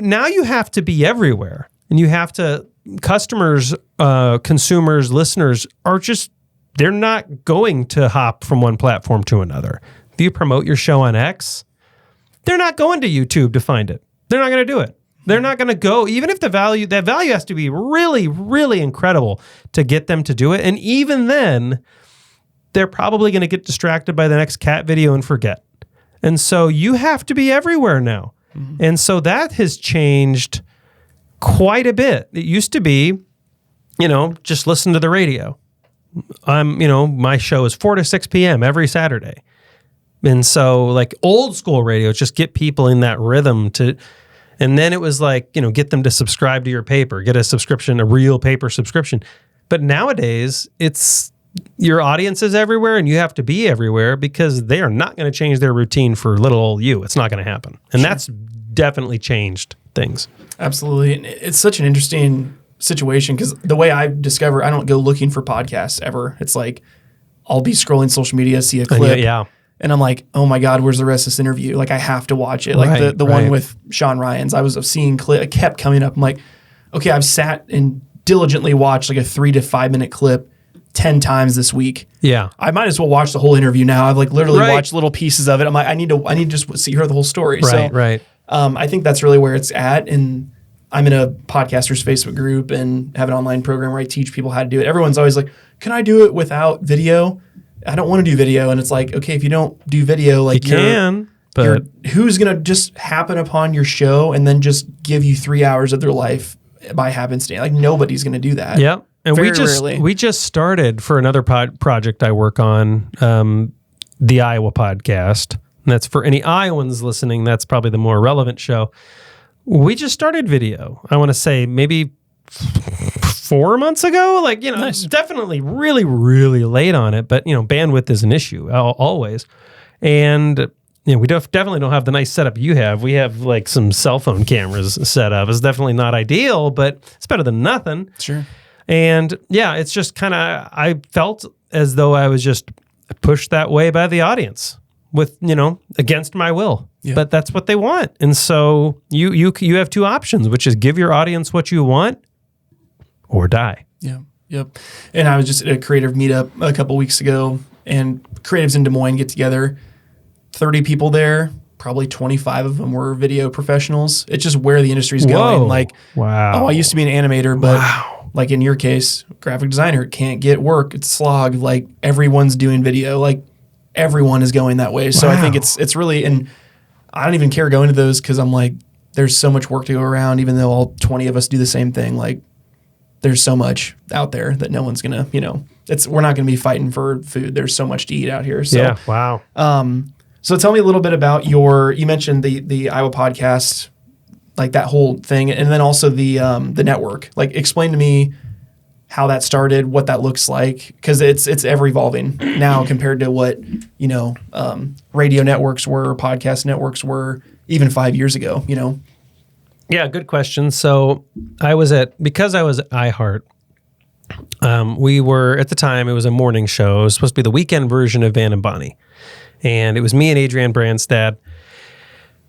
Now you have to be everywhere, and you have to. Customers, consumers, listeners they're not going to hop from one platform to another. If you promote your show on X, they're not going to YouTube to find it. They're not going to do it. They're not going to go, even if that value has to be really, really incredible to get them to do it. And even then, they're probably going to get distracted by the next cat video and forget. And so you have to be everywhere now. Mm-hmm. And so that has changed quite a bit. It used to be, just listen to the radio. My show is 4 to 6 p.m. every Saturday. And so old school radio, just get people in that rhythm and then it was get them to subscribe to your paper, get a subscription, a real paper subscription. But nowadays, it's your audience is everywhere and you have to be everywhere because they are not going to change their routine for little old you. It's not going to happen. And that's definitely changed things. Absolutely. And it's such an interesting situation because the way I discover, I don't go looking for podcasts ever. It's I'll be scrolling social media, see a clip. Yeah. And I'm like, oh my God, where's the rest of this interview? I have to watch it. The one with Sean Ryan's, I was seeing clip, it kept coming up. I'm like, okay, I've sat and diligently watched a 3 to 5 minute clip 10 times this week. Yeah. I might as well watch the whole interview now. I've literally watched little pieces of it. I'm like, I need to just hear the whole story. Right. I think that's really where it's at. And I'm in a podcasters Facebook group and have an online program where I teach people how to do it. Everyone's always like, can I do it without video? I don't want to do video. And it's okay, if you don't do video, you can, but who's going to just happen upon your show and then just give you 3 hours of their life by happenstance? Nobody's going to do that. Yep. And rarely. we just started for another project I work on, the Iowa podcast. And that's for any Iowans listening. That's probably the more relevant show. We just started video. I want to say maybe 4 months ago, nice. Definitely really, really late on it, but bandwidth is an issue always. And we definitely don't have the nice setup you have. We have some cell phone cameras set up. It's definitely not ideal, but it's better than nothing. Sure. And yeah, it's just I felt as though I was just pushed that way by the audience with, against my will. Yeah. But that's what they want. And so you have two options, which is give your audience what you want or die. Yeah. Yep. And I was just at a creative meetup a couple weeks ago, and creatives in Des Moines get together, 30 people there, probably 25 of them were video professionals. It's just where the industry's going. Wow. Oh, I used to be an animator, but in your case, graphic designer, can't get work. It's slog. Everyone's doing video. Everyone is going that way. So I think it's really, and I don't even care going to those because I'm there's so much work to go around, even though all 20 of us do the same thing. There's so much out there that no one's gonna, we're not gonna be fighting for food. There's so much to eat out here. So, yeah, wow. So tell me a little bit about you mentioned the Iowa podcast, that whole thing, and then also the network. Explain to me how that started, what that looks like, because it's ever evolving now compared to what radio networks were, podcast networks were even 5 years ago. Yeah, good question. So because I was at iHeart, we were, at the time, it was a morning show. It was supposed to be the weekend version of Van and Bonnie. And it was me and Adrienne Branstad,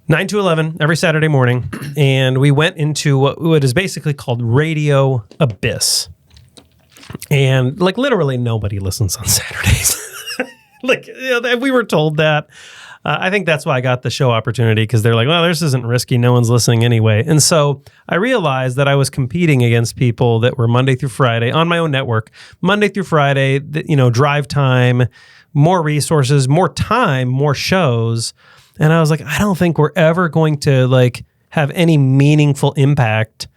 9 to 11 every Saturday morning. And we went into what is basically called radio abyss. And literally nobody listens on Saturdays. We were told that. I think that's why I got the show opportunity, because they're like, well, this isn't risky. No one's listening anyway. And so I realized that I was competing against people that were Monday through Friday on my own network, Monday through Friday, drive time, more resources, more time, more shows. And I was like, I don't think we're ever going to like have any meaningful impact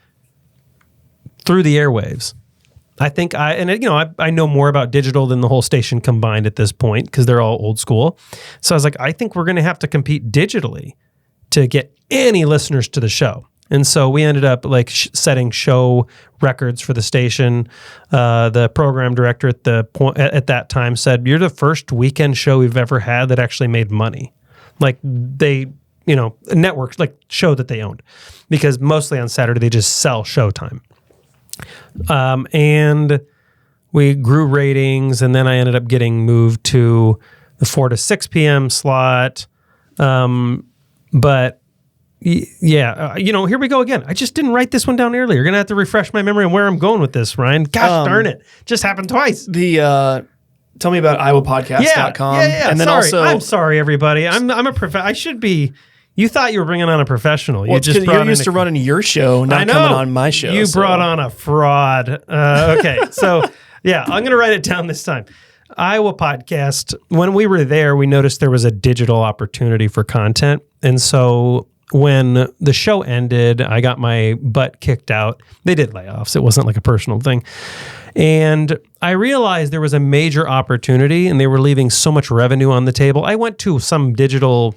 through the airwaves. I think I know more about digital than the whole station combined at this point, because they're all old school. So I was like, I think we're going to have to compete digitally to get any listeners to the show. And so we ended up like setting show records for the station. The program director at that time said, "You're the first weekend show we've ever had that actually made money." Like they, networks like show that they owned, because mostly on Saturday they just sell showtime. And we grew ratings, and then I ended up getting moved to the 4 to 6 p.m. slot. But yeah, here we go again. I just didn't write this one down earlier. You're going to have to refresh my memory on where I'm going with this, Ryan. Gosh darn it. Just happened twice. Tell me about iowapodcast.com. Yeah. And then I'm sorry, everybody. I'm a I should be. You thought you were bringing on a professional. Well, you're used to running your show, not coming on my show. You brought on a fraud. Okay, so yeah, I'm going to write it down this time. Iowa Podcast, when we were there, we noticed there was a digital opportunity for content. And so when the show ended, I got my butt kicked out. They did layoffs. It wasn't like a personal thing. And I realized there was a major opportunity, and they were leaving so much revenue on the table. I went to some digital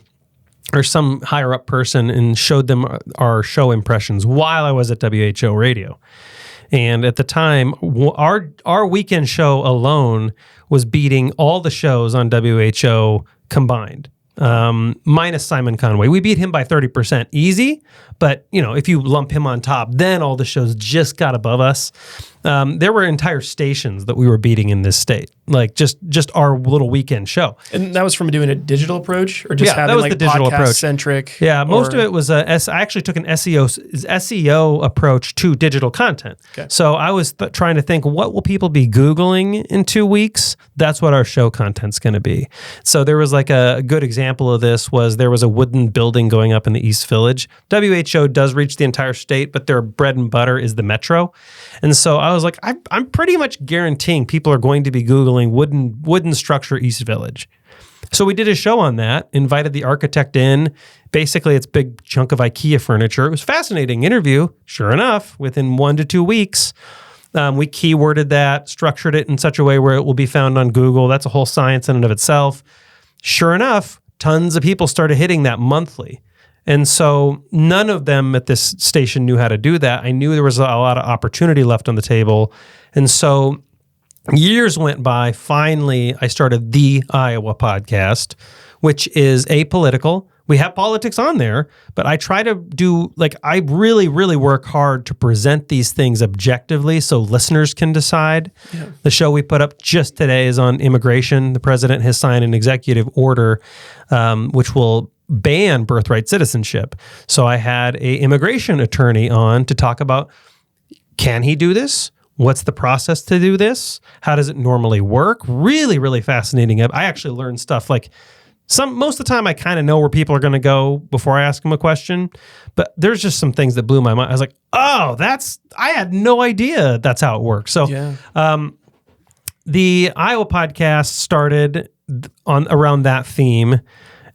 or some higher up person and showed them our show impressions while I was at WHO Radio. And at the time, our weekend show alone was beating all the shows on WHO combined, minus Simon Conway. We beat him by 30% easy, but if you lump him on top, then all the shows just got above us. There were entire stations that we were beating in this state, like just our little weekend show. And that was from doing a digital approach, or just having that was like the digital approach centric? Yeah, most of it was I actually took an SEO approach to digital content. Okay. So I was trying to think, what will people be Googling in 2 weeks? That's what our show content's going to be. So there was like a good example of this was there was a wooden building going up in the East Village. WHO does reach the entire state, but their bread and butter is the metro. And so I was like, I'm pretty much guaranteeing people are going to be Googling wooden structure East Village. So we did a show on that, invited the architect in. Basically, it's a big chunk of IKEA furniture. It was a fascinating interview. Sure enough, within 1 to 2 weeks, we keyworded that, structured it in such a way where it will be found on Google. That's a whole science in and of itself. Sure enough, tons of people started hitting that monthly. And so none of them at this station knew how to do that. I knew there was a lot of opportunity left on the table. And so years went by. Finally, I started the Iowa Podcast, which is apolitical. We have politics on there, but I try to do, I really, really work hard to present these things objectively so listeners can decide. Yeah. The show we put up just today is on immigration. The president has signed an executive order, which will ban birthright citizenship. So I had an immigration attorney on to talk about, can he do this? What's the process to do this? How does it normally work? Really, really fascinating. I actually learned stuff most of the time I kind of know where people are going to go before I ask them a question, but there's just some things that blew my mind. I was like, oh, I had no idea that's how it works. So the Iowa Podcast started around that theme.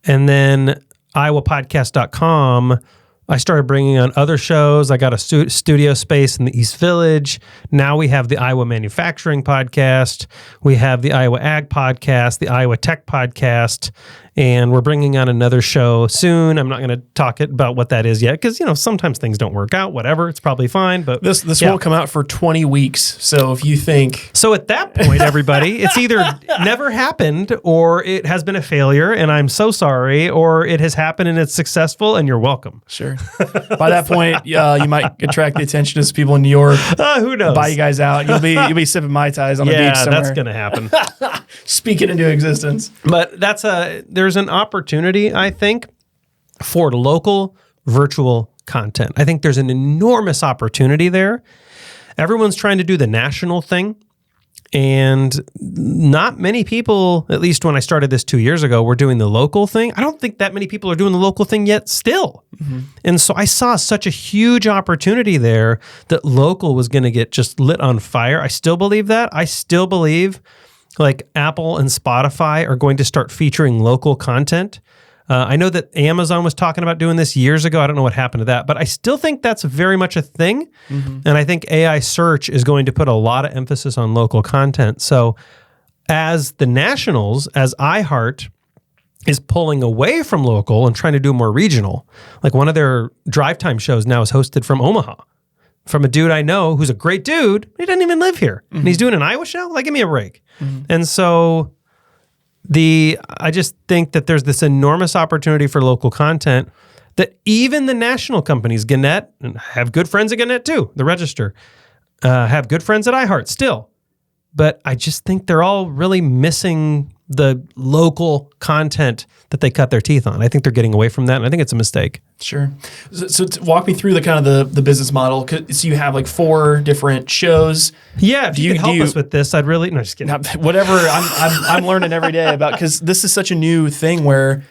And then iowapodcast.com, I started bringing on other shows. I got a studio space in the East Village. Now we have the Iowa Manufacturing Podcast. We have the Iowa Ag Podcast, the Iowa Tech Podcast, and we're bringing on another show soon. I'm not going to talk about what that is yet because, sometimes things don't work out, whatever. It's probably fine. But this won't come out for 20 weeks. So if you think... So at that point, everybody, it's either never happened or it has been a failure and I'm so sorry, or it has happened and it's successful and you're welcome. Sure. By that point, you might attract the attention of people in New York. Who knows? Buy you guys out. You'll be sipping Mai Tais on the beach somewhere. Yeah, that's going to happen. Speak it into existence. But there's an opportunity, I think, for local virtual content. I think there's an enormous opportunity there. Everyone's trying to do the national thing. And not many people, at least when I started this 2 years ago, were doing the local thing. I don't think that many people are doing the local thing yet still. And so I saw such a huge opportunity there that local was going to get just lit on fire. I still believe that. I still believe like Apple and Spotify are going to start featuring local content. I know that Amazon was talking about doing this years ago. I don't know what happened to that, but I still think that's very much a thing. And I think AI search is going to put a lot of emphasis on local content. So as the nationals, as iHeart is pulling away from local and trying to do more regional, like one of their drive time shows now is hosted from Omaha, from a dude I know who's a great dude. He doesn't even live here. And he's doing an Iowa show? Like, give me a break. And so I just think that there's this enormous opportunity for local content that even the national companies, Gannett, and have good friends at Gannett too, the Register, have good friends at iHeart still. But I just think they're all really missing the local content that they cut their teeth on. I think they're getting away from that, and I think it's a mistake. Sure. So walk me through the kind of the business model. So you have like 4 different shows. Yeah, if you could help us with this, I'd really... No, just kidding. Whatever. I'm learning every day about, because this is such a new thing where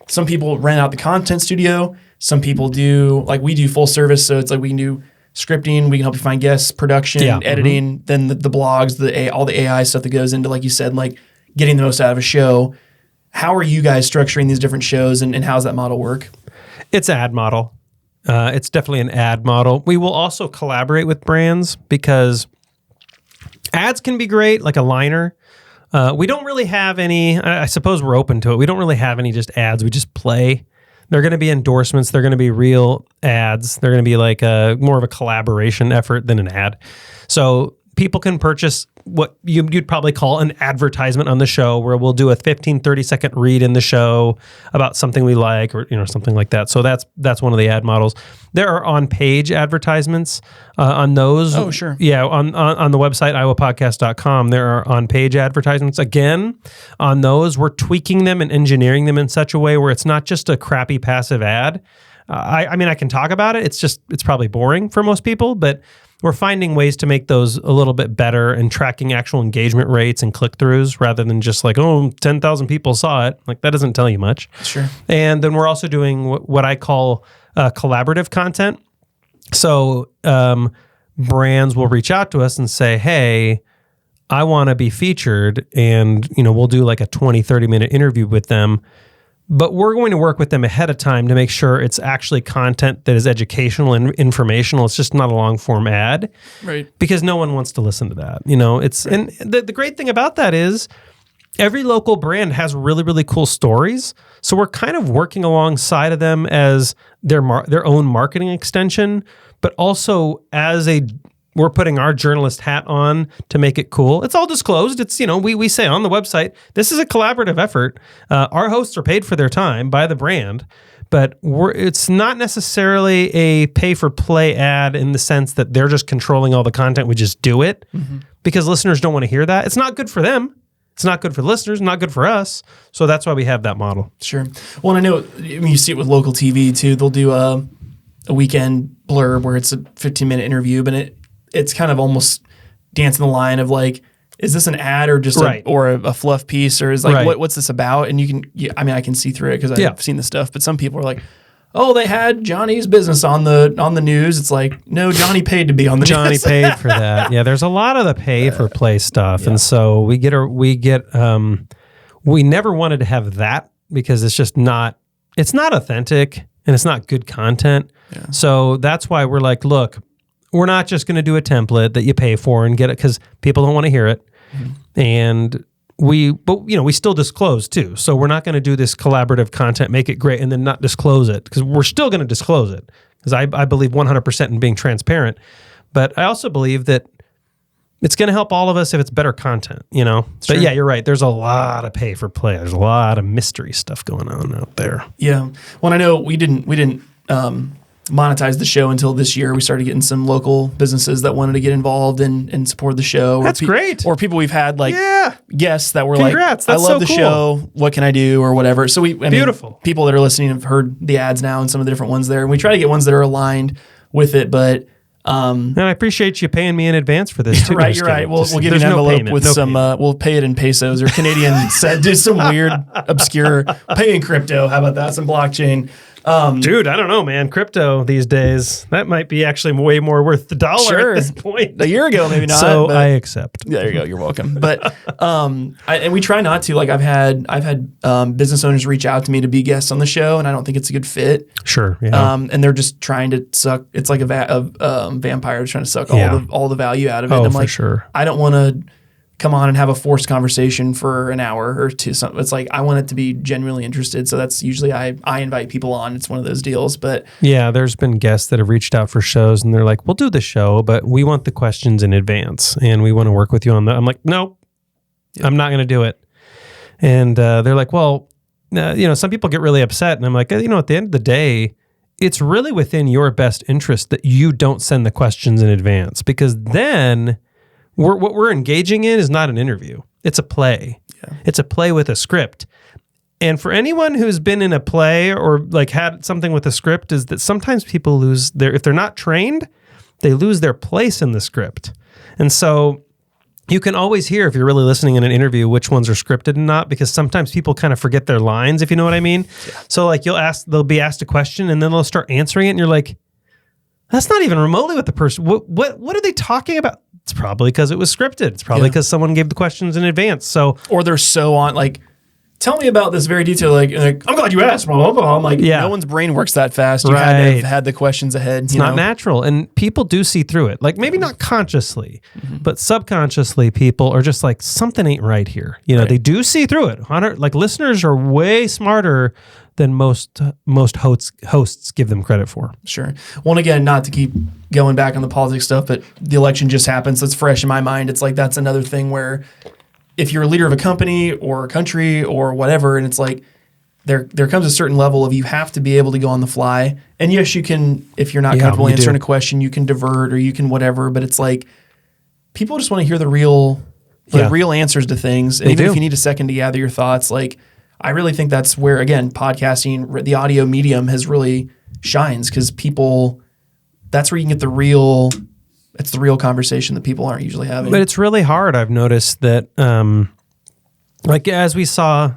some people rent out the content studio. Some people do, like we do full service. So it's like we can do scripting, we can help you find guests, production, editing, then the blogs, all the AI stuff that goes into, like you said, like getting the most out of a show. How are you guys structuring these different shows, and how does that model work? It's ad model. It's definitely an ad model. We will also collaborate with brands because ads can be great, like a liner. We don't really have any, I suppose we're open to it. We don't really have any just ads. We just play. They're going to be endorsements. They're going to be real ads. They're going to be like more of a collaboration effort than an ad. So people can purchase what you'd probably call an advertisement on the show, where we'll do a 15, 30-second read in the show about something we like, or something like that. So that's one of the ad models. There are on-page advertisements on those. Oh, sure. Yeah, on the website, iowapodcast.com, there are on-page advertisements. Again, on those, we're tweaking them and engineering them in such a way where it's not just a crappy passive ad. I mean, I can talk about it. It's probably boring for most people, but we're finding ways to make those a little bit better and tracking actual engagement rates and click-throughs rather than just like, 10,000 people saw it. Like, that doesn't tell you much. Sure. And then we're also doing what I call collaborative content. So brands will reach out to us and say, hey, I want to be featured. And, we'll do like a 20, 30-minute interview with them. But we're going to work with them ahead of time to make sure it's actually content that is educational and informational. It's just not a long form ad, right? Because no one wants to listen to that. It's right. And the great thing about that is every local brand has really, really cool stories. So we're kind of working alongside of them as their own marketing extension, but also we're putting our journalist hat on to make it cool. It's all disclosed. It's, we say on the website, this is a collaborative effort. Our hosts are paid for their time by the brand, but it's not necessarily a pay-for-play ad in the sense that they're just controlling all the content. We just do it because listeners don't want to hear that. It's not good for them. It's not good for the listeners, not good for us. So that's why we have that model. Sure. Well, and I know you see it with local TV too. They'll do a weekend blurb where it's a 15-minute interview, but it's kind of almost dancing the line of like, is this an ad or just a fluff piece, or is like, what's this about? And I can see through it because I've seen the stuff, but some people are like, oh, they had Johnny's business on the news. It's like, no, Johnny paid to be on the Johnny news. paid for that. Yeah, there's a lot of the pay for play stuff. Yeah. And so we never wanted to have that because it's just not authentic and it's not good content. Yeah. So that's why we're like, look, we're not just going to do a template that you pay for and get it because people don't want to hear it. And we still disclose too. So we're not going to do this collaborative content, make it great, and then not disclose it, because we're still going to disclose it because I believe 100% in being transparent. But I also believe that it's going to help all of us if it's better content, Sure. But yeah, you're right. There's a lot of pay for play. There's a lot of mystery stuff going on out there. Yeah. Well, I know we didn't monetize the show until this year. We started getting some local businesses that wanted to get involved and support the show. That's great. Or people we've had guests that were Congrats. like, I love the cool. show. What can I do? Or whatever. So Beautiful. People that are listening have heard the ads now and some of the different ones there. And we try to get ones that are aligned with it. But And I appreciate you paying me in advance for this too. Right, you're right. We'll give you an envelope with some. We'll pay it in pesos or Canadian. Do some weird, obscure pay in crypto. How about that? Some blockchain. Dude, I don't know, man. Crypto these days, that might be actually way more worth the dollar at this point. A year ago, maybe not. So I accept. There you go. You're welcome. But and we try not to. Like I've had business owners reach out to me to be guests on the show, and I don't think it's a good fit. Sure. Yeah. And they're just trying to suck. It's like a vampire trying to suck all the value out of it. Oh, and I'm for like, sure. I don't want to come on and have a forced conversation for an hour or two. So it's like I want it to be genuinely interested. So that's usually I invite people on. It's one of those deals. But yeah, there's been guests that have reached out for shows and they're like, we'll do the show, but we want the questions in advance and we want to work with you on that. I'm like, no, I'm not going to do it. And they're like, well, some people get really upset. And I'm like, at the end of the day, it's really within your best interest that you don't send the questions in advance, because then what we're engaging in is not an interview. It's a play. Yeah. It's a play with a script. And for anyone who's been in a play or like had something with a script, is that sometimes people lose if they're not trained, they lose their place in the script. And so you can always hear, if you're really listening in an interview, which ones are scripted and not, because sometimes people kind of forget their lines, if you know what I mean. Yeah. So like they'll be asked a question and then they'll start answering it and you're like, that's not even remotely what the person, what are they talking about? It's probably because it was scripted. It's probably because someone gave the questions in advance. So, or they're so on, like, tell me about this very detail. Like I'm glad you asked. Blah, blah, blah. I'm like, no one's brain works that fast. You had to have had the questions ahead. It's not natural. And people do see through it. Like maybe not consciously, but subconsciously people are just like, something ain't right here. They do see through it. Like listeners are way smarter than most hosts give them credit for. Sure. Well, and again, not to keep going back on the politics stuff, but the election just happened, so it's fresh in my mind. It's like that's another thing where if you're a leader of a company or a country or whatever, and it's like there comes a certain level of you have to be able to go on the fly. And yes, you can, if you're not comfortable answering a question, you can divert or you can whatever, but it's like people just want to hear the real answers to things. And even if you need a second to gather your thoughts, like I really think that's where, again, podcasting, the audio medium has really shines, because that's where you can get the real conversation that people aren't usually having. But it's really hard. I've noticed that, like as we saw,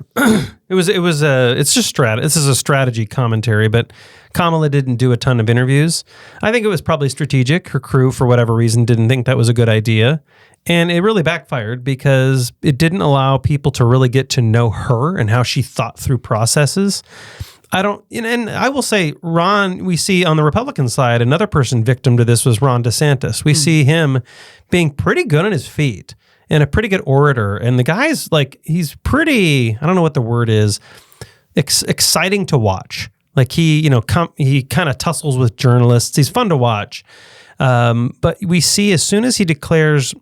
this is a strategy commentary, but Kamala didn't do a ton of interviews. I think it was probably strategic. Her crew, for whatever reason, didn't think that was a good idea. And it really backfired because it didn't allow people to really get to know her and how she thought through processes. And I will say, Ron, we see on the Republican side, another person victim to this was Ron DeSantis. We see him being pretty good on his feet and a pretty good orator. And the guy's like, he's pretty, I don't know what the word is, exciting to watch. Like he kind of tussles with journalists. He's fun to watch. But we see as soon as he declares,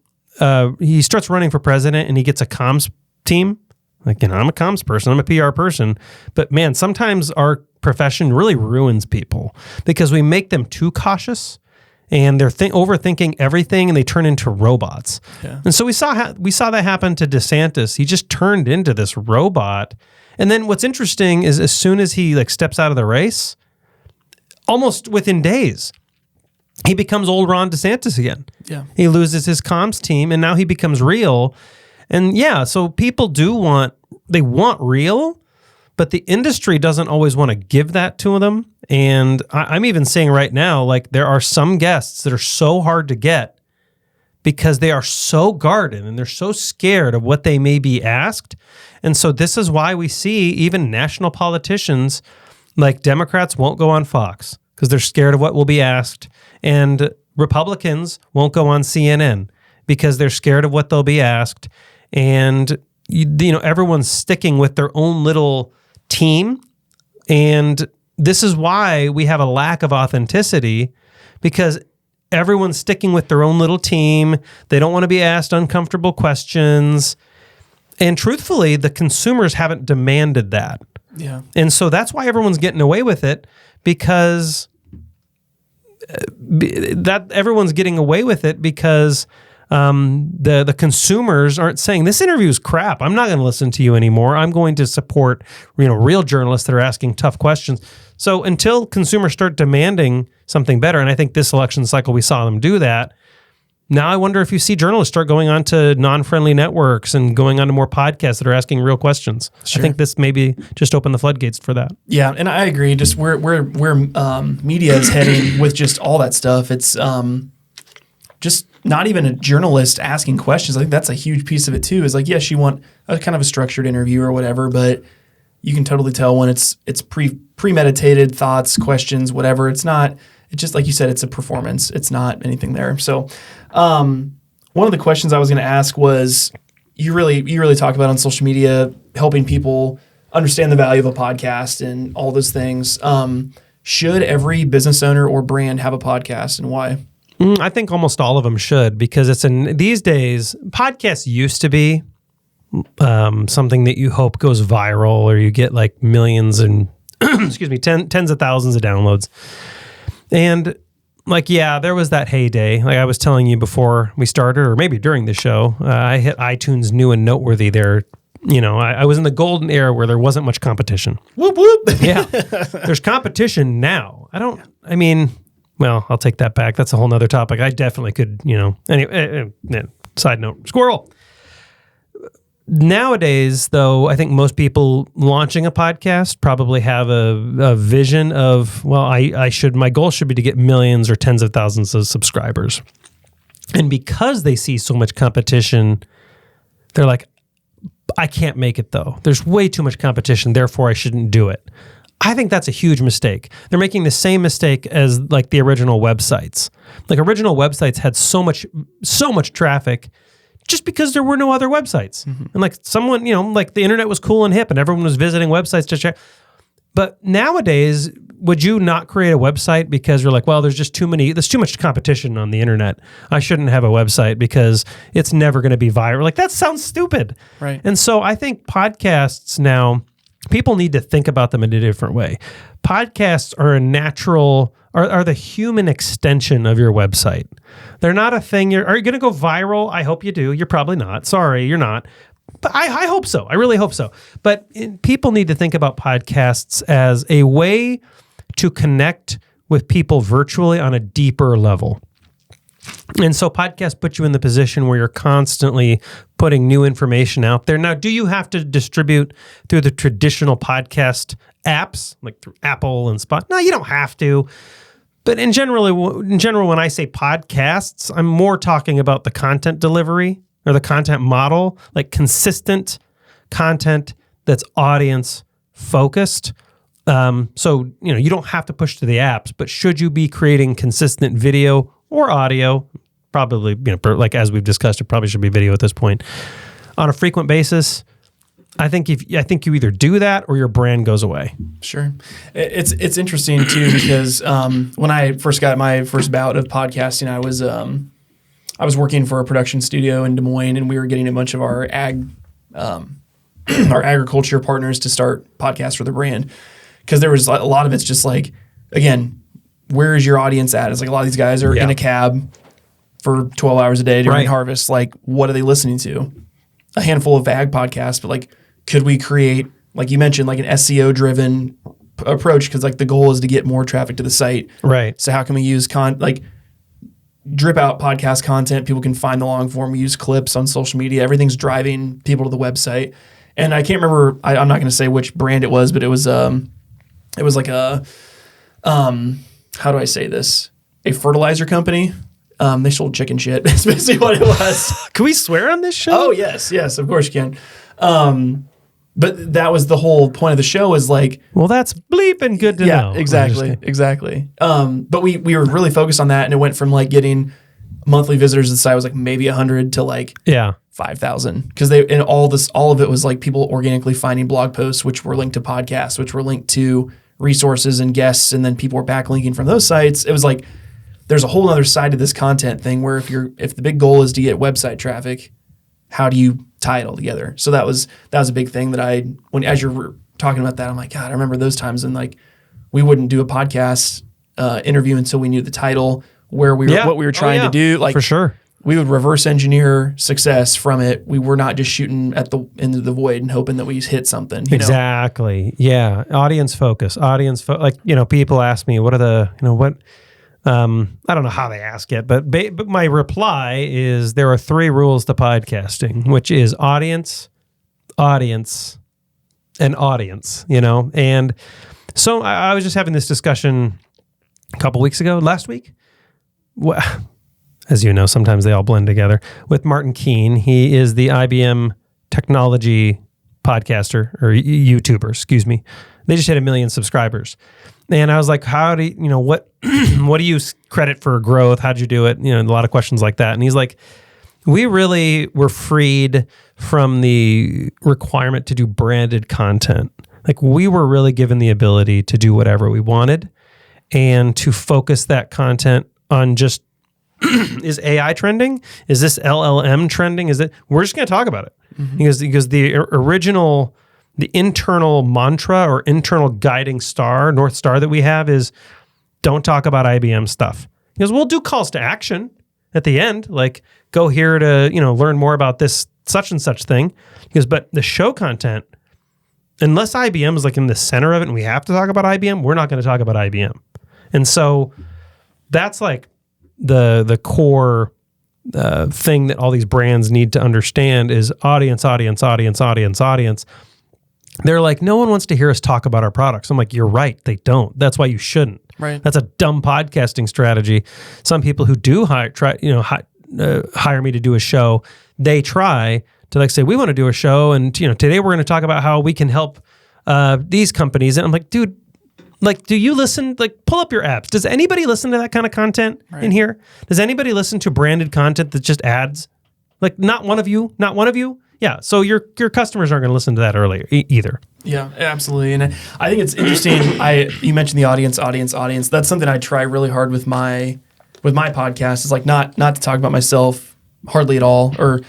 he starts running for president and he gets a comms team. Like, I'm a comms person, I'm a PR person, but man, sometimes our profession really ruins people because we make them too cautious and they're overthinking everything and they turn into robots. Yeah. And so we saw that happen to DeSantis. He just turned into this robot. And then what's interesting is as soon as he steps out of the race, almost within days, he becomes old Ron DeSantis again. Yeah. He loses his comms team and now he becomes real. And so people want real, but the industry doesn't always want to give that to them. And I'm even saying right now, like there are some guests that are so hard to get because they are so guarded and they're so scared of what they may be asked. And so this is why we see even national politicians, like Democrats won't go on Fox because they're scared of what will be asked. And Republicans won't go on CNN because they're scared of what they'll be asked. And everyone's sticking with their own little team. And this is why we have a lack of authenticity, because everyone's sticking with their own little team. They don't want to be asked uncomfortable questions. And truthfully, the consumers haven't demanded that. Yeah. And so that's why everyone's getting away with it, because everyone's getting away with it because The consumers aren't saying this interview is crap. I'm not going to listen to you anymore. I'm going to support real journalists that are asking tough questions. So until consumers start demanding something better, and I think this election cycle we saw them do that. Now I wonder if you see journalists start going on to non-friendly networks and going on to more podcasts that are asking real questions. Sure. I think this maybe just opened the floodgates for that. Yeah, and I agree. Just where media is heading with just all that stuff, it's just not even a journalist asking questions. I think that's a huge piece of it too. Is like, yes, you want a kind of a structured interview or whatever, but you can totally tell when it's premeditated thoughts, questions, whatever. It's not. It's just like you said. It's a performance. It's not anything there. So. One of the questions I was going to ask was, you really talk about on social media helping people understand the value of a podcast and all those things. Should every business owner or brand have a podcast, and why? I think almost all of them should, because these days, podcasts used to be something that you hope goes viral or you get like millions and tens of thousands of downloads. And like, yeah, there was that heyday. Like I was telling you before we started, or maybe during the show, I hit iTunes new and noteworthy there. I was in the golden era where there wasn't much competition. Whoop, whoop. Yeah. There's competition now. Well, I'll take that back. That's a whole nother topic. I definitely could, anyway, side note, squirrel. Nowadays, though, I think most people launching a podcast probably have a vision of, well, my goal should be to get millions or tens of thousands of subscribers. And because they see so much competition, they're like, I can't make it though. There's way too much competition, therefore I shouldn't do it. I think that's a huge mistake. They're making the same mistake as like the original websites. Like original websites had so much traffic just because there were no other websites. Mm-hmm. And like someone, like the internet was cool and hip and everyone was visiting websites to check. But nowadays, would you not create a website because you're like, well, there's too much competition on the internet. I shouldn't have a website because it's never going to be viral. Like that sounds stupid. Right. And so I think podcasts now, people need to think about them in a different way. Podcasts are are the human extension of your website. They're not a thing. Are you going to go viral? I hope you do. You're probably not. Sorry, you're not. But I hope so. I really hope so. But people need to think about podcasts as a way to connect with people virtually on a deeper level. And so podcasts put you in the position where you're constantly putting new information out there. Now, do you have to distribute through the traditional podcast apps, like through Apple and Spotify? No, you don't have to. But in general, when I say podcasts, I'm more talking about the content delivery or the content model, like consistent content that's audience focused. So, you don't have to push to the apps, but should you be creating consistent video or audio, probably, like as we've discussed, it probably should be video at this point, on a frequent basis, I think you either do that or your brand goes away. Sure. It's interesting too, because when I first got my first bout of podcasting, I was working for a production studio in Des Moines, and we were getting a bunch of our agriculture partners to start podcasts for the brand, because there was a lot of it's just like, again, where is your audience at? It's like a lot of these guys are in a cab for 12 hours a day during harvest. Like, what are they listening to? A handful of ag podcasts, but like, could we create, like you mentioned, like an SEO driven approach? Because like the goal is to get more traffic to the site. Right. So how can we use drip out podcast content? People can find the long form. We use clips on social media. Everything's driving people to the website. And I can't remember. I'm not going to say which brand it was, but it was like a how do I say this? A fertilizer company. They sold chicken shit. That's basically what it was. Can we swear on this show? Oh yes, of course you can. But that was the whole point of the show, is like, well, that's bleeping good to know. Yeah, exactly. But we were really focused on that, and it went from like getting monthly visitors to the site was like maybe 100 to like 5,000, because all of it was like people organically finding blog posts which were linked to podcasts, which were linked to resources and guests, and then people were backlinking from those sites. It was like there's a whole other side to this content thing where if the big goal is to get website traffic, how do you tie it all together? So that was a big thing that as you're talking about that, I'm like, God, I remember those times, and like we wouldn't do a podcast interview until we knew the title, what we were trying to do. Like, for sure. we would reverse engineer success from it. We were not just shooting into the void and hoping that we hit something. Exactly. Yeah. Audience focus. Like, people ask me, what are the, I don't know how they ask it, but my reply is there are 3 rules to podcasting, which is audience, and audience, And so I was just having this discussion a couple weeks ago, last week. Well, as you know, sometimes they all blend together, with Martin Keene. He is the IBM technology podcaster or YouTuber, excuse me. They just hit 1 million subscribers. And I was like, how do you, what do you credit for growth? How'd you do it? A lot of questions like that. And he's like, we really were freed from the requirement to do branded content. Like, we were really given the ability to do whatever we wanted and to focus that content on just, is AI trending? Is this LLM trending? We're just going to talk about it. Mm-hmm. Because the original, the internal mantra or internal guiding North Star that we have is don't talk about IBM stuff. Because we'll do calls to action at the end, like go here to, learn more about this such and such thing. But the show content, unless IBM is like in the center of it and we have to talk about IBM, we're not going to talk about IBM. And so that's like the core thing that all these brands need to understand is audience. They're like, no one wants to hear us talk about our products. I'm like, you're right. They don't. That's why you shouldn't. Right. That's a dumb podcasting strategy. Some people who do hire me to do a show, they try to say, we want to do a show. And, today we're going to talk about how we can help these companies. And I'm like, dude, do you listen? Pull up your apps. Does anybody listen to that kind of content in here? Does anybody listen to branded content that just ads? Not one of you? Yeah. So your customers aren't going to listen to that earlier either. Yeah, absolutely. And I think it's interesting. You mentioned the audience. That's something I try really hard with my podcast. Is not to talk about myself hardly at all. Or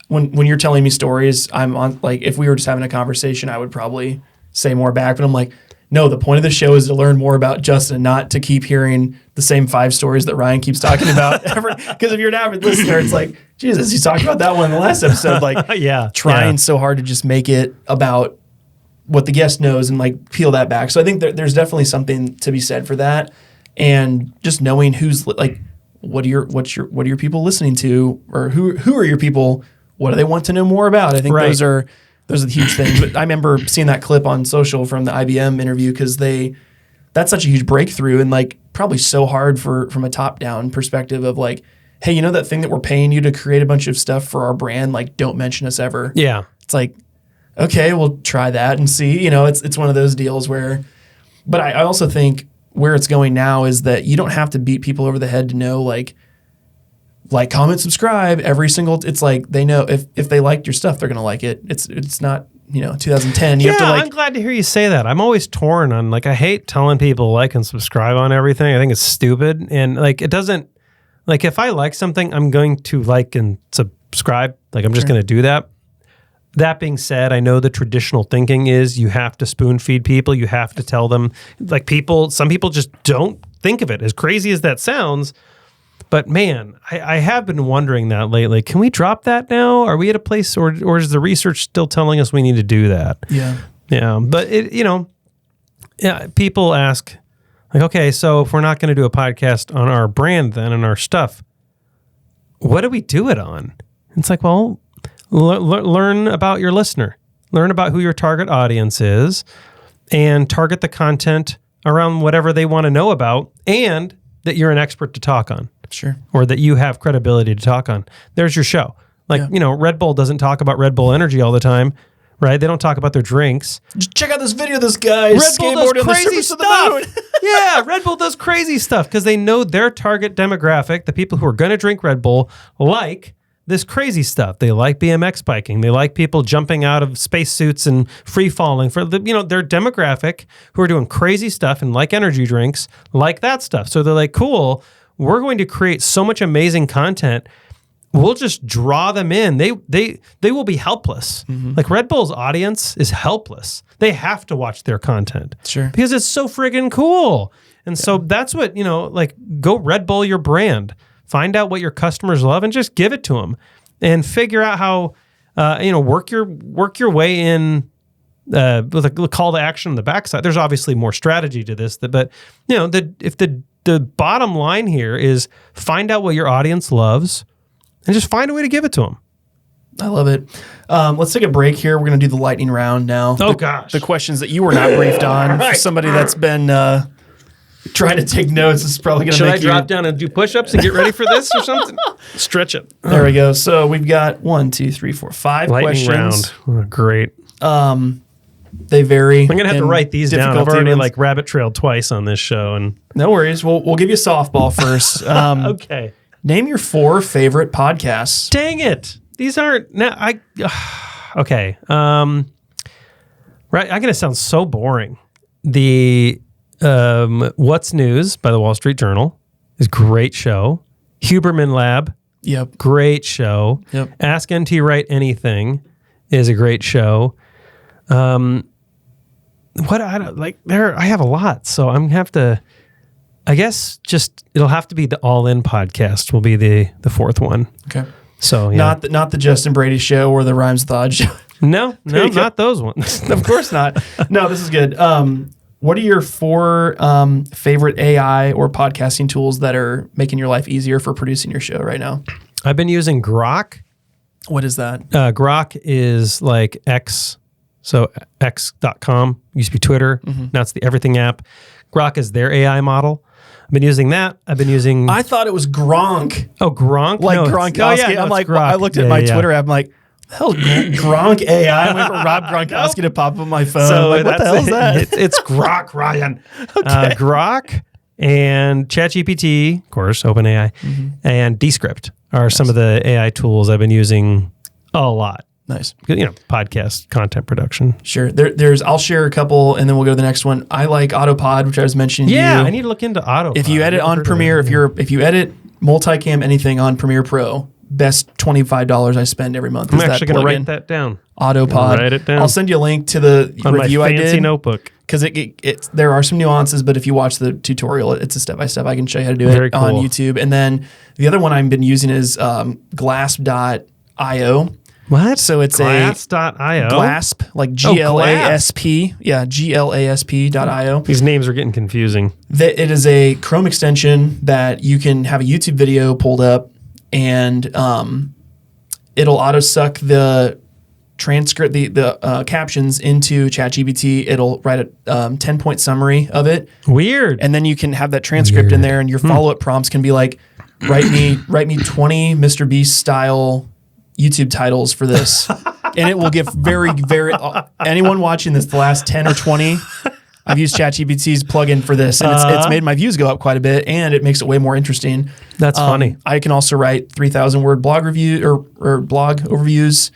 when you're telling me stories, I'm on, if we were just having a conversation, I would probably say more back. But I'm like, no, the point of the show is to learn more about Justin, not to keep hearing the same 5 stories that Ryan keeps talking about. Because if you're an avid listener, it's like, Jesus, he's talking about that one in the last episode. Trying so hard to just make it about what the guest knows and peel that back. So I think there's definitely something to be said for that, and just knowing who's what are your people listening to, or who are your people? What do they want to know more about? I think those are the huge things. But I remember seeing that clip on social from the IBM interview because that's such a huge breakthrough and probably so hard from a top-down perspective of hey, that thing that we're paying you to create a bunch of stuff for our brand, don't mention us ever. Yeah. It's okay, we'll try that and see. It's one of those deals where, but I also think where it's going now is that you don't have to beat people over the head to know comment, subscribe every single. It's they know if they liked your stuff, they're gonna like it. It's not 2010. You have to I'm glad to hear you say that. I'm always torn on I hate telling people like and subscribe on everything. I think it's stupid and it doesn't if I like something, I'm going to like and subscribe. I'm just gonna do that. That being said, I know the traditional thinking is you have to spoon feed people. You have to tell them some people just don't think of it, as crazy as that sounds. But man, I have been wondering that lately. Can we drop that now? Are we at a place, or is the research still telling us we need to do that? Yeah. Yeah. But people ask, okay, so if we're not going to do a podcast on our brand then and our stuff, what do we do it on? It's well, learn about your listener, learn about who your target audience is, and target the content around whatever they want to know about, and that you're an expert to talk on. Sure. Or that you have credibility to talk on. There's your show. Red Bull doesn't talk about Red Bull Energy all the time, right? They don't talk about their drinks. Just check out this video of this guy skateboarding on the surface of the moon. Yeah, Red Bull does crazy stuff because they know their target demographic, the people who are going to drink Red Bull, like this crazy stuff. They like BMX biking. They like people jumping out of spacesuits and free falling. For their demographic who are doing crazy stuff and like energy drinks, like that stuff. So they're cool. We're going to create so much amazing content. We'll just draw them in. They will be helpless. Mm-hmm. Red Bull's audience is helpless. They have to watch their content. Sure. Because it's so friggin' cool. And so that's what, go Red Bull your brand. Find out what your customers love and just give it to them, and figure out how work your way in with a call to action on the backside. There's obviously more strategy to this, but if the bottom line here is find out what your audience loves and just find a way to give it to them. I love it. Let's take a break here. We're going to do the lightning round now. Oh, gosh. The questions that you were not briefed on. Right. For somebody that's been trying to take notes, this is probably going to Should make I drop down and do push-ups and get ready for this or something? Stretch it. There we go. So we've got 1, 2, 3, 4, 5 Lightning questions. round. Oh, great. They vary. I'm going to have to write these down. I've difficulty already ones. rabbit trailed twice on this show. And No worries. We'll give you a softball first. okay. Name your 4 favorite podcasts. Dang it. These aren't okay. Right. I'm going to sound so boring. The What's News by the Wall Street Journal is a great show. Huberman Lab, Yep. great show. Yep. Ask NT Write Anything is a great show. What I don't like there, I have a lot, so I'm gonna have to. I guess just it'll have to be the All In podcast. Will be the 4th one. Okay. So yeah. Not the Justin Brady show or the Rhymes with Odd show. No, you go. not those ones. Of course not. No, this is good. What are your 4 favorite AI or podcasting tools that are making your life easier for producing your show right now? I've been using Grok. What is that? Grok is like X, so X.com. Used to be Twitter. Now it's the Everything app. Grok is their AI model. I've been using that. I've been using... I thought it was Gronk. Oh, Gronk? Like No, Gronkowski. I'm like, Grok. I looked at my Twitter app. I'm like, the hell's Gronk AI? I went for Rob Gronkowski to pop up on my phone. So I'm like, what the hell is that? It's Grok, Ryan. Okay. Grok and ChatGPT, of course, OpenAI, and Descript are some of the AI tools I've been using a lot. Nice. Podcast content production. Sure. I'll share a couple and then we'll go to the next one. I like Autopod, which I was mentioning to you. Yeah, I need to look into Autopod. If you edit on Premiere, if you edit multicam anything on Premiere Pro, best $25 I spend every month. I'm actually going to write that down. Autopod. Write it down. I'll send you a link to the On review my I fancy did. notebook. Because there are some nuances, but if you watch the tutorial, it's a step-by-step. I can show you how to do Very it on cool. YouTube. And then the other one I've been using is Glasp.io. What? So it's Glass.io. Glasp, like Glasp. Yeah, Glasp.io. These names are getting confusing. It is a Chrome extension that you can have a YouTube video pulled up and it'll auto-suck the transcript, the captions into ChatGPT. It'll write a 10-point summary of it. Weird. And then you can have that transcript in there and your follow-up prompts can be like, write me 20 Mr. Beast style YouTube titles for this. And it will give very, anyone watching this, the last 10 or 20, I've used ChatGPT's plugin for this, and it's made my views go up quite a bit, and it makes it way more interesting. That's funny. I can also write 3,000-word blog review or blog overviews,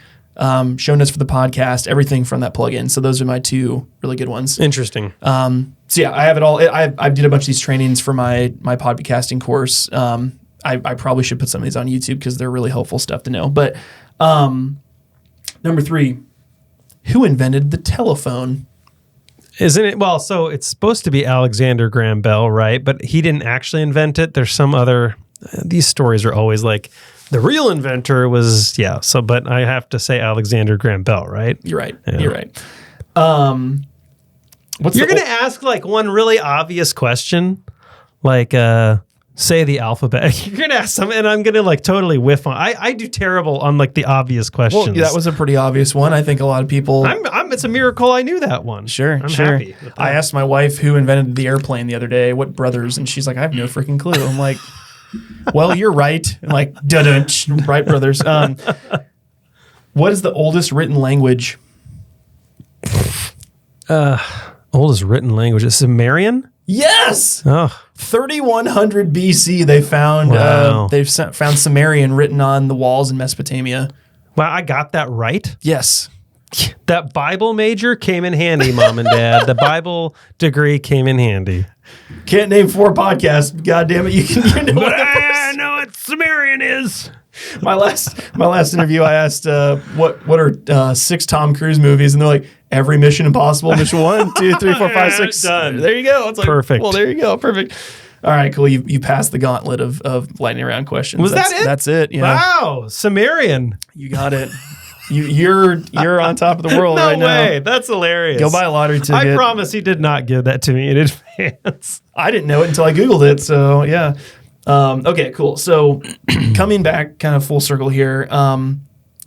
show notes for the podcast, everything from that plugin. So those are my 2 really good ones. Interesting. So yeah, I have it all. I did a bunch of these trainings for my podcasting course. I probably should put some of these on YouTube because they're really helpful stuff to know. But number 3, who invented the telephone? Isn't it? Well, so it's supposed to be Alexander Graham Bell, right? But he didn't actually invent it. There's some other, these stories are always like, the real inventor was, yeah. So, but I have to say Alexander Graham Bell, right? You're right. Yeah. You're right. You're going to ask like one really obvious question, like, say the alphabet. You're going to ask some, and I'm going to like totally whiff on. I do terrible on like the obvious questions. Well, that was a pretty obvious one. I think a lot of people. It's a miracle I knew that one. Sure, I'm sure. happy with that. I asked my wife who invented the airplane the other day, what brothers, and she's like, I have no freaking clue. I'm like, well, you're right. I'm like, right, brothers. What is the oldest written language? Oldest written language is Sumerian. Yes. Oh, 3100 BC. They found Wow. found Sumerian written on the walls in Mesopotamia. wow! I got that right. Yes. That Bible major came in handy, Mom and Dad. The Bible degree came in handy. Can't name 4 podcasts. God damn it! You know what I know what Sumerian is. my last interview, I asked what are 6 Tom Cruise movies, and they're like every Mission Impossible, Mission 1, 2, 3, 4, 5, 6. Done. There you go. It's like, Perfect. Well, there you go. Perfect. All right, cool. You passed the gauntlet of lightning round questions. Was that it? That's it. Yeah. Wow, Sumerian. You got it. You're on top of the world right now. No way. That's hilarious. Go buy a lottery ticket. I promise he did not give that to me in advance. I didn't know it until I Googled it. So yeah. Okay, cool. So coming back kind of full circle here,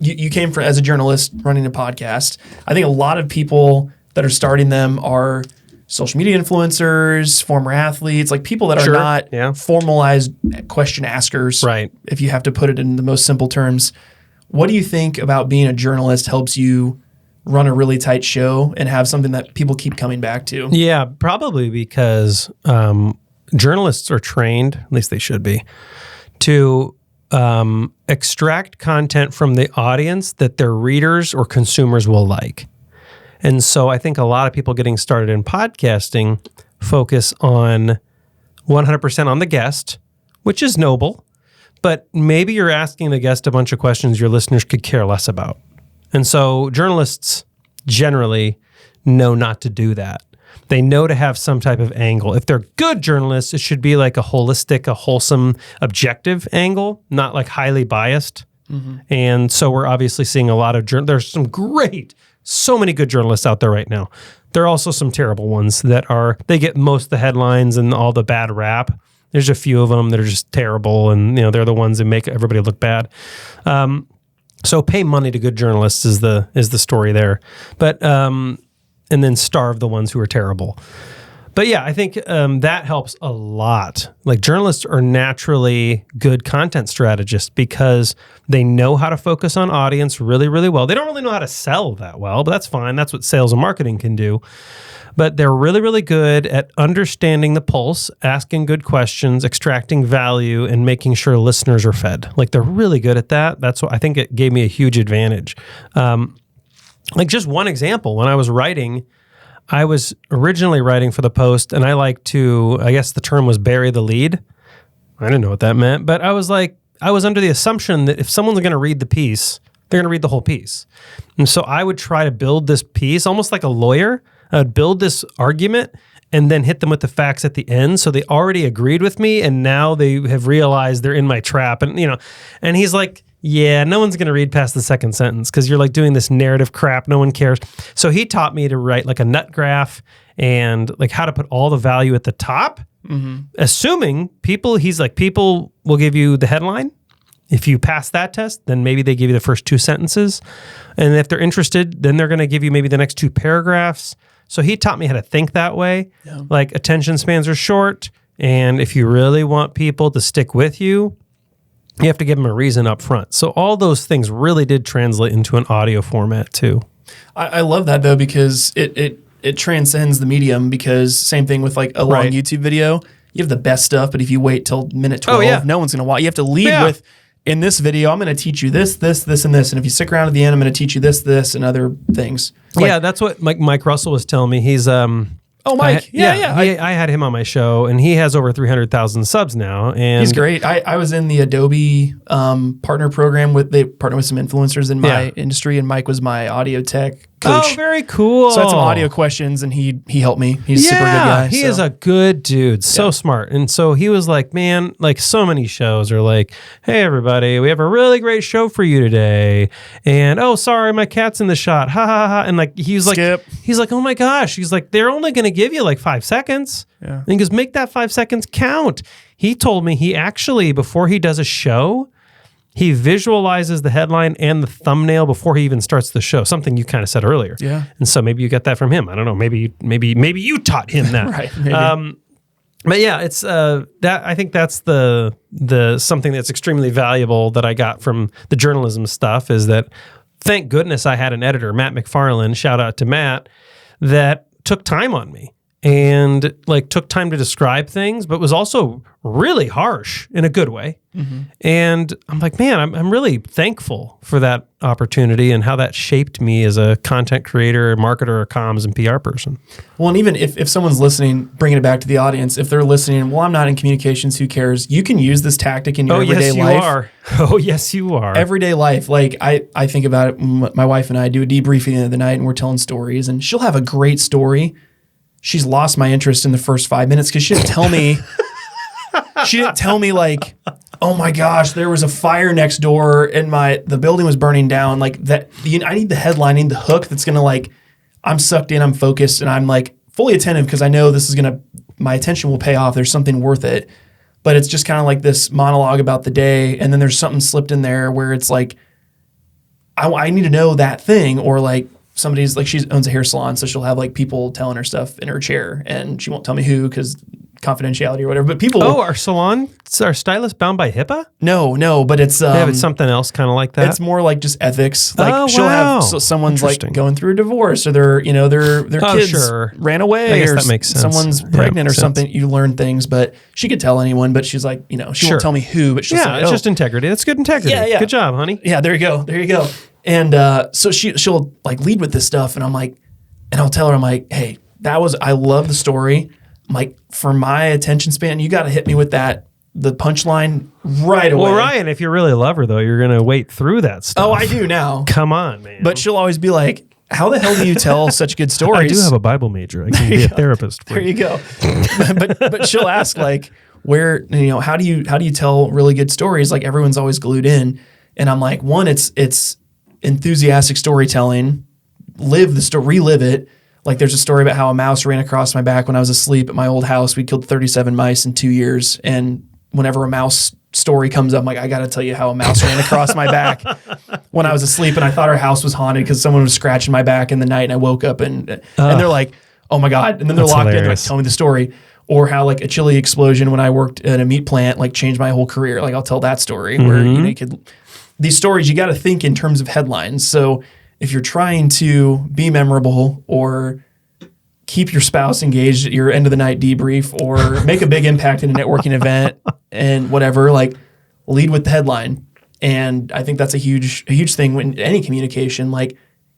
you came as a journalist running a podcast. I think a lot of people that are starting them are social media influencers, former athletes, like people that are not formalized question askers. Right. If you have to put it in the most simple terms. What do you think about being a journalist helps you run a really tight show and have something that people keep coming back to? Yeah, probably because journalists are trained, at least they should be, to extract content from the audience that their readers or consumers will like. And so I think a lot of people getting started in podcasting focus on 100% on the guest, which is noble. But maybe you're asking the guest a bunch of questions your listeners could care less about. And so journalists generally know not to do that. They know to have some type of angle. If they're good journalists, it should be like a holistic, a wholesome, objective angle, not like highly biased. Mm-hmm. And so we're obviously seeing a lot of there's so many good journalists out there right now. There are also some terrible ones they get most of the headlines and all the bad rap. There's a few of them that are just terrible, and they're the ones that make everybody look bad. So pay money to good journalists is the story there, but and then starve the ones who are terrible. But yeah, I think that helps a lot. Like journalists are naturally good content strategists because they know how to focus on audience really, really well. They don't really know how to sell that well, but that's fine. That's what sales and marketing can do. But they're really, really good at understanding the pulse, asking good questions, extracting value, and making sure listeners are fed. Like they're really good at that. That's what I think it gave me a huge advantage. Like just one example, when I was writing, I was originally writing for the Post, and I like to, I guess the term was bury the lead. I didn't know what that meant, but I was under the assumption that if someone's going to read the piece, they're going to read the whole piece. And so I would try to build this piece almost like a lawyer. I would build this argument and then hit them with the facts at the end. So they already agreed with me, and now they have realized they're in my trap. And, and he's like, yeah, no one's going to read past the second sentence because you're like doing this narrative crap. No one cares. So he taught me to write like a nut graph and like how to put all the value at the top, assuming people will give you the headline. If you pass that test, then maybe they give you the first two sentences. And if they're interested, then they're going to give you maybe the next two paragraphs. So he taught me how to think that way. Yeah. Like attention spans are short. And if you really want people to stick with you, you have to give them a reason up front. So all those things really did translate into an audio format too. I love that though, because it transcends the medium, because same thing with like a long YouTube video. You have the best stuff, but if you wait till minute 12, no one's going to watch. You have to lead with, in this video, I'm going to teach you this, this, this, and this. And if you stick around to the end, I'm going to teach you this, this, and other things. That's what Mike Russell was telling me. He's Mike. I had him on my show, and he has over 300,000 subs now. And he's great. I was in the Adobe partner program they partner with some influencers in my industry, and Mike was my audio tech coach. Oh, very cool. So I had some audio questions, and he helped me. He's a super good guy. He is a good dude. So smart. And so he was like, man, like so many shows are like, hey, everybody, we have a really great show for you today. And, oh, sorry, my cat's in the shot. Ha, ha, ha. And like, he's like, oh my gosh. He's like, they're only going to give you like 5 seconds. Yeah. And he goes, make that 5 seconds count. He told me he actually, before he does a show, he visualizes the headline and the thumbnail before he even starts the show. Something you kind of said earlier. Yeah. And so maybe you get that from him. I don't know. Maybe you taught him that. Right. Maybe. But yeah, it's that. I think that's the something that's extremely valuable that I got from the journalism stuff is that. Thank goodness I had an editor, Matt McFarland. Shout out to Matt, that took time on me and like took time to describe things, but was also really harsh in a good way. Mm-hmm. And I'm like, man, I'm really thankful for that opportunity and how that shaped me as a content creator, marketer, comms, and PR person. Well, and even if someone's listening, bringing it back to the audience, if they're listening, well, I'm not in communications, who cares? You can use this tactic in your everyday life. Oh, yes, you are. Everyday life. Like I think about it, my wife and I do a debriefing the end of the night and we're telling stories, and she'll have a great story. She's lost my interest in the first 5 minutes because she didn't tell me She didn't tell me like, oh my gosh, there was a fire next door and the building was burning down. Like that, I need the headline, I need the hook that's gonna like, I'm sucked in, I'm focused, and I'm like fully attentive because I know this is my attention will pay off. There's something worth it. But it's just kind of like this monologue about the day, and then there's something slipped in there where it's like, I need to know that thing, or like somebody's like, she owns a hair salon, so she'll have like people telling her stuff in her chair, and she won't tell me who because confidentiality or whatever. But people, our stylist bound by HIPAA? No, but it's it's something else kind of like that. It's more like just ethics. Like she'll have someone's like going through a divorce, or their kids ran away, or that makes sense. Someone's pregnant or something. You learn things, but she could tell anyone. But she's like, she won't tell me who, but she'll say, it's just integrity. That's good integrity. Yeah. Good job, honey. Yeah, there you go. And so she'll like lead with this stuff, and I'm like, and I'll tell her, I'm like, hey, I love the story. I'm like, for my attention span, you got to hit me with the punchline right away. Well, Ryan, if you really love her, though, you're going to wait through that stuff. Oh, I do now. Come on, man. But she'll always be like, how the hell do you tell such good stories? I do have a Bible major. I can be a therapist. There you go. but she'll ask like, how do you tell really good stories? Like everyone's always glued in. And I'm like, one, it's enthusiastic storytelling. Live the story, relive it. Like there's a story about how a mouse ran across my back when I was asleep at my old house. We killed 37 mice in 2 years. And whenever a mouse story comes up, I'm like, I got to tell you how a mouse ran across my back when I was asleep. And I thought our house was haunted because someone was scratching my back in the night. And I woke up and they're like, oh my God. And then they're locked in, like, tell me the story. Or how like a chili explosion when I worked at a meat plant, like changed my whole career. Like I'll tell that story where these stories, you got to think in terms of headlines. So if you're trying to be memorable or keep your spouse engaged at your end of the night debrief or make a big impact in a networking event and whatever, like lead with the headline. And I think that's a huge thing when any communication, like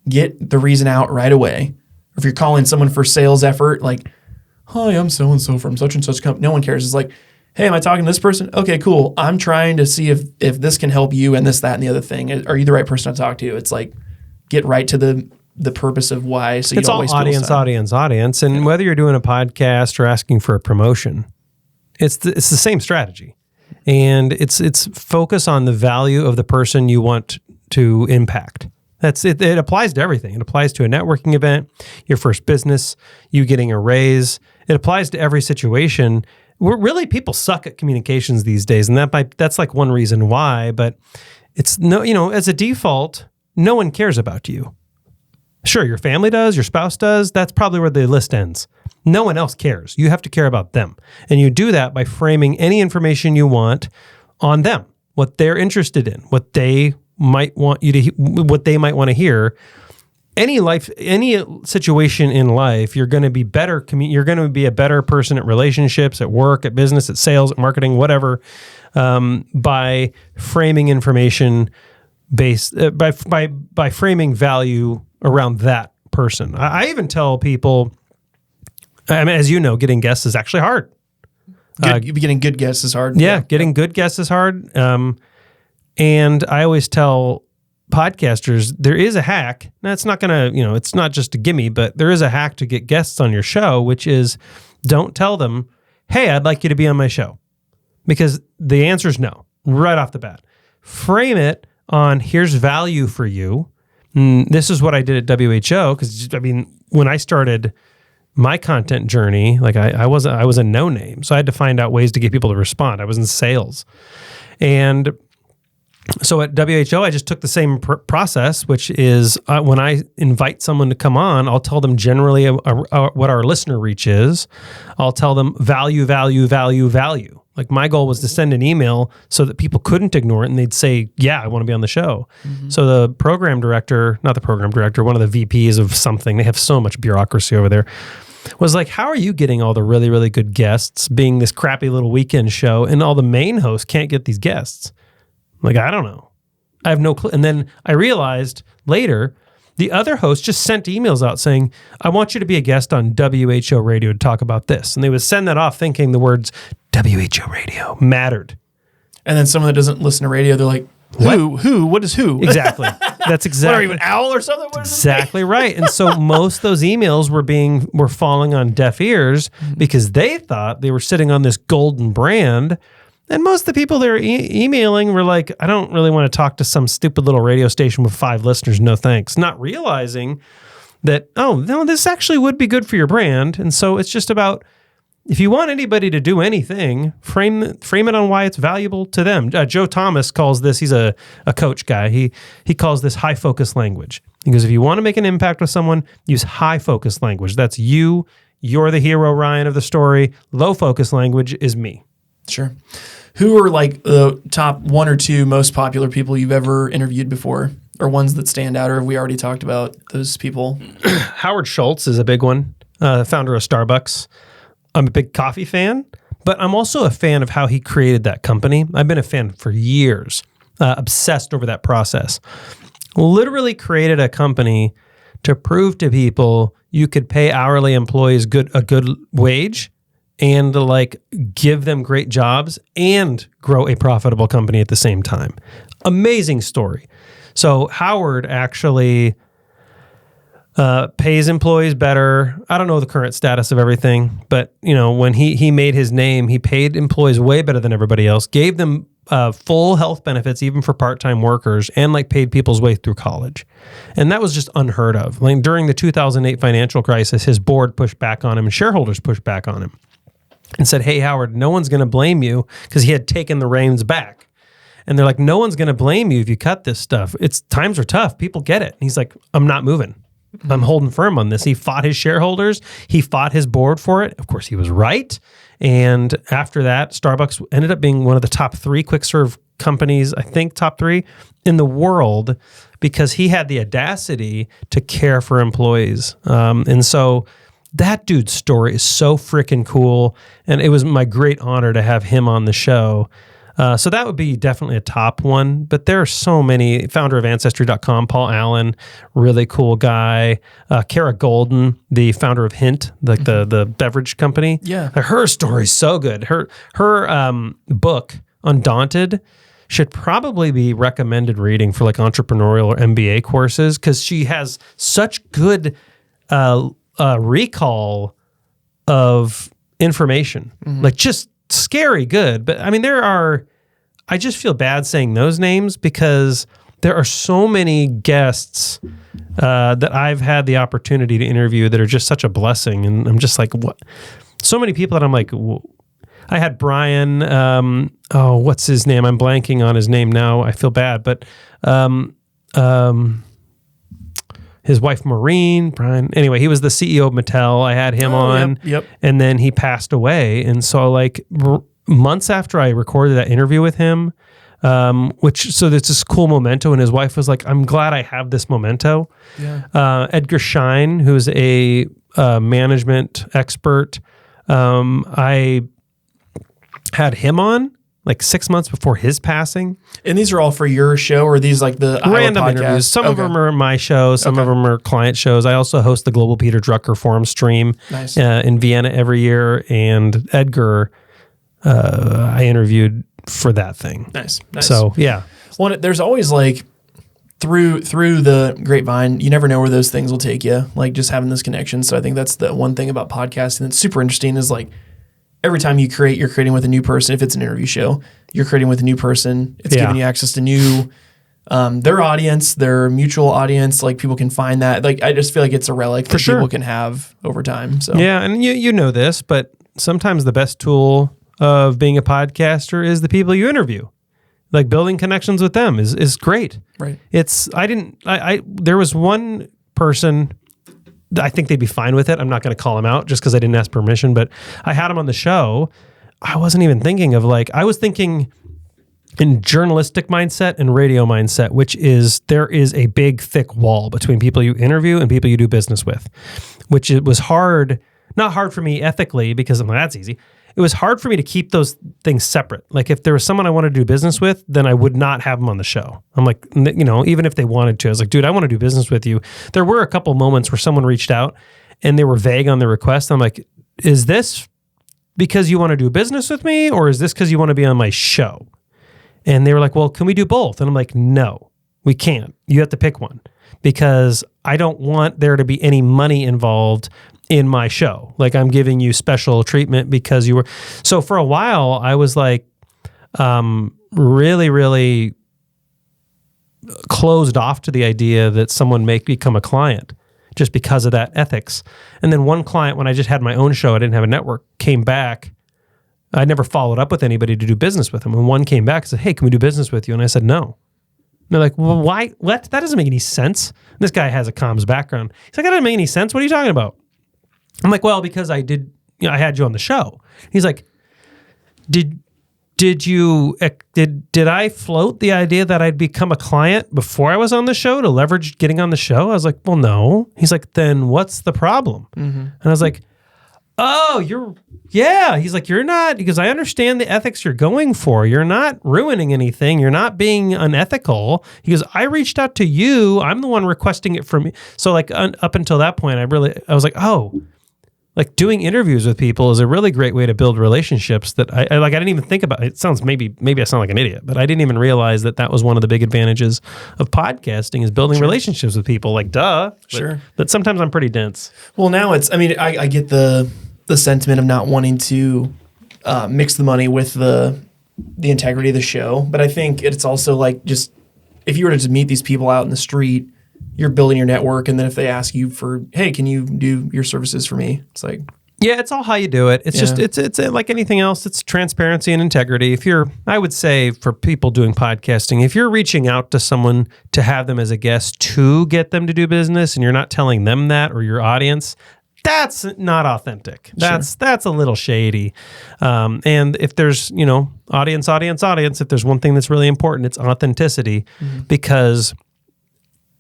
get the reason out right away. If you're calling someone for sales effort, like, hi, I'm so-and-so from such and such company. No one cares. It's like, hey, am I talking to this person? Okay, cool. I'm trying to see if this can help you and this, that, and the other thing. Are you the right person to talk to? It's like, get right to the purpose of why. So it's all audience. And whether you're doing a podcast or asking for a promotion, it's the same strategy. And it's focus on the value of the person you want to impact. That's it. It applies to everything. It applies to a networking event, your first business, you getting a raise. It applies to every situation. Really, people suck at communications these days, and that's like one reason why. But it's as a default, no one cares about you. Sure, your family does, your spouse does. That's probably where the list ends. No one else cares. You have to care about them, and you do that by framing any information you want on them, what they're interested in, what they might want to hear. Any situation in life, you're going to be better. You're going to be a better person at relationships, at work, at business, at sales, at marketing, whatever, by framing information based by framing value around that person. I even tell people, I mean, as you know, getting guests is actually hard. Getting good guests is hard. Yeah, getting good guests is hard. And I always tell podcasters, there is a hack. Now, it's not going to, it's not just a gimme, but there is a hack to get guests on your show, which is don't tell them, hey, I'd like you to be on my show. Because the answer is no, right off the bat. Frame it on here's value for you. This is what I did at WHO. Because, I mean, when I started my content journey, like I was a no-name. So I had to find out ways to get people to respond. I was in sales. And so at WHO, I just took the same process, which is when I invite someone to come on, I'll tell them generally what our listener reach is. I'll tell them value. Like my goal was to send an email so that people couldn't ignore it and they'd say, yeah, I want to be on the show. Mm-hmm. So the program director, not the program director, one of the VPs of something, they have so much bureaucracy over there, was like, how are you getting all the really, really good guests being this crappy little weekend show and all the main hosts can't get these guests? Like, I don't know. I have no clue. And then I realized later, the other host just sent emails out saying, I want you to be a guest on WHO radio to talk about this. And they would send that off thinking the words WHO radio mattered. And then someone that doesn't listen to radio, they're like, Who? What is who? Exactly. That's exactly. What are you, an owl or something? What is Exactly right. And so most of those emails were falling on deaf ears because they thought they were sitting on this golden brand. And most of the people they were emailing were like, I don't really want to talk to some stupid little radio station with 5 listeners. No thanks. Not realizing that, oh, no, this actually would be good for your brand. And so it's just about, if you want anybody to do anything, frame it on why it's valuable to them. Joe Thomas calls this, he's a coach guy, he calls this high focus language. He goes, if you want to make an impact with someone, use high focus language. That's you're the hero, Ryan, of the story. Low focus language is me. Sure. Who are like the top 1 or 2 most popular people you've ever interviewed before, or ones that stand out, or have we already talked about those people? Howard Schultz is a big one, founder of Starbucks. I'm a big coffee fan, but I'm also a fan of how he created that company. I've been a fan for years, obsessed over that process. Literally created a company to prove to people you could pay hourly employees a good wage and like give them great jobs and grow a profitable company at the same time. Amazing story. So Howard actually pays employees better. I don't know the current status of everything, but when he made his name, he paid employees way better than everybody else, gave them full health benefits, even for part-time workers, and like paid people's way through college. And that was just unheard of. Like during the 2008 financial crisis, his board pushed back on him and shareholders pushed back on him and said, hey, Howard, no one's going to blame you, because he had taken the reins back. And they're like, no one's going to blame you if you cut this stuff. Times are tough. People get it. And he's like, I'm not moving. I'm holding firm on this. He fought his shareholders. He fought his board for it. Of course, he was right. And after that, Starbucks ended up being one of the top 3 quick serve companies, I think top 3 in the world, because he had the audacity to care for employees. And so that dude's story is so freaking cool. And it was my great honor to have him on the show. So that would be definitely a top one, but there are so many. Founder of Ancestry.com, Paul Allen, really cool guy. Kara Golden, the founder of Hint, like the beverage company. Yeah. Her story's so good. Her book, Undaunted, should probably be recommended reading for like entrepreneurial or MBA courses, because she has such good recall of information, like just scary good. But I mean, I just feel bad saying those names, because there are so many guests that I've had the opportunity to interview that are just such a blessing. And I'm just like, what? So many people that I'm like, I had Brian, what's his name? I'm blanking on his name now. I feel bad, but his wife, Maureen, Brian. Anyway, he was the CEO of Mattel. I had him on. Yep. And then he passed away. And so like months after I recorded that interview with him, so there's this cool memento, and his wife was like, I'm glad I have this memento. Yeah. Edgar Schein, who's a management expert, I had him on like 6 months before his passing. And these are all for your show, or are these like the random Iowa podcasts? interviews? Some of them are my shows. Some of them are client shows. I also host the Global Peter Drucker Forum stream in Vienna every year. And Edgar, I interviewed for that thing. Nice. So, yeah. Well, there's always like through the grapevine, you never know where those things will take you, like just having this connection. So I think that's the one thing about podcasting that's super interesting, is like every time you create, you're creating with a new person. If it's an interview show, you're creating with a new person. It's giving you access to new, their audience, their mutual audience. Like people can find that. Like I just feel like it's a relic that people can have over time. So yeah, and you know this, but sometimes the best tool of being a podcaster is the people you interview. Like building connections with them is great. Right. There was one person, I think they'd be fine with it. I'm not going to call him out just because I didn't ask permission, but I had him on the show. I wasn't even thinking of I was thinking in journalistic mindset and radio mindset, which is there is a big, thick wall between people you interview and people you do business with, which it was not hard for me ethically, because I'm like, that's easy. It was hard for me to keep those things separate. Like if there was someone I wanted to do business with, then I would not have them on the show. I'm like, even if they wanted to, I was like, dude, I want to do business with you. There were a couple moments where someone reached out and they were vague on their request. I'm like, is this because you want to do business with me, or is this because you want to be on my show? And they were like, well, can we do both? And I'm like, no, we can't. You have to pick one because I don't want there to be any money involved in my show. Like I'm giving you special treatment because you were. So for a while, I was like really, really closed off to the idea that someone may become a client just because of that ethics. And then one client, when I just had my own show, I didn't have a network, came back. I never followed up with anybody to do business with them. And one came back and said, hey, can we do business with you? And I said, no. And they're like, well, why? What? That doesn't make any sense. And this guy has a comms background. He's like, that doesn't make any sense. What are you talking about? I'm like, well, because I had you on the show. He's like, did I float the idea that I'd become a client before I was on the show to leverage getting on the show? I was like, well, no. He's like, then what's the problem? And I was like, oh, he's like, you're not, because I understand the ethics you're going for. You're not ruining anything. You're not being unethical. He goes, I reached out to you. I'm the one requesting it from you. So like up until that point, I was like, oh, like doing interviews with people is a really great way to build relationships that I didn't even think about. It sounds, maybe I sound like an idiot, but I didn't even realize that was one of the big advantages of podcasting is building relationships with people. Like, duh. But sometimes I'm pretty dense. Well, now I get the sentiment of not wanting to mix the money with the integrity of the show. But I think it's also like just if you were to just meet these people out in the street, you're building your network, and then if they ask you for, hey, can you do your services for me? It's like, yeah, it's all how you do it. It's just it's like anything else. It's transparency and integrity. I would say for people doing podcasting, if you're reaching out to someone to have them as a guest to get them to do business, and you're not telling them that or your audience, that's not authentic. That's a little shady. And if there's audience, if there's one thing that's really important, it's authenticity, because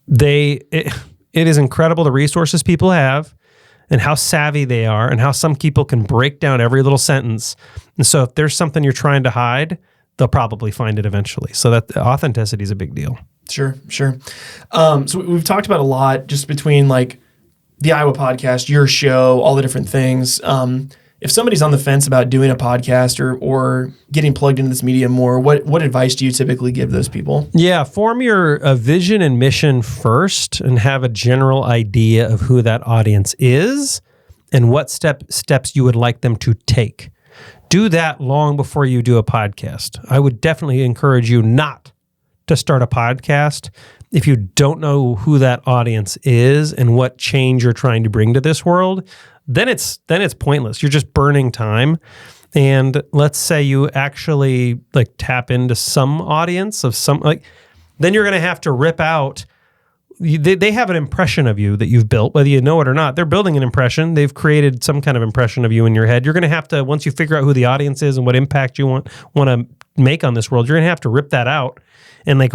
it is incredible the resources people have and how savvy they are and how some people can break down every little sentence. And so if there's something you're trying to hide, they'll probably find it eventually. So that authenticity is a big deal. Sure. So we've talked about a lot just between like the Iowa podcast, your show, all the different things. If somebody's on the fence about doing a podcast or getting plugged into this media more, what advice do you typically give those people? Yeah, form your vision and mission first and have a general idea of who that audience is and what steps you would like them to take. Do that long before you do a podcast. I would definitely encourage you not to start a podcast if you don't know who that audience is and what change you're trying to bring to this world. Then it's pointless. You're just burning time. And let's say you actually like tap into some audience of some, like, then you're going to have to rip out. They have an impression of you that you've built, whether you know it or not. They're building an impression. They've created some kind of impression of you in your head. You're going to have to, once you figure out who the audience is and what impact you want to make on this world, you're going to have to rip that out and like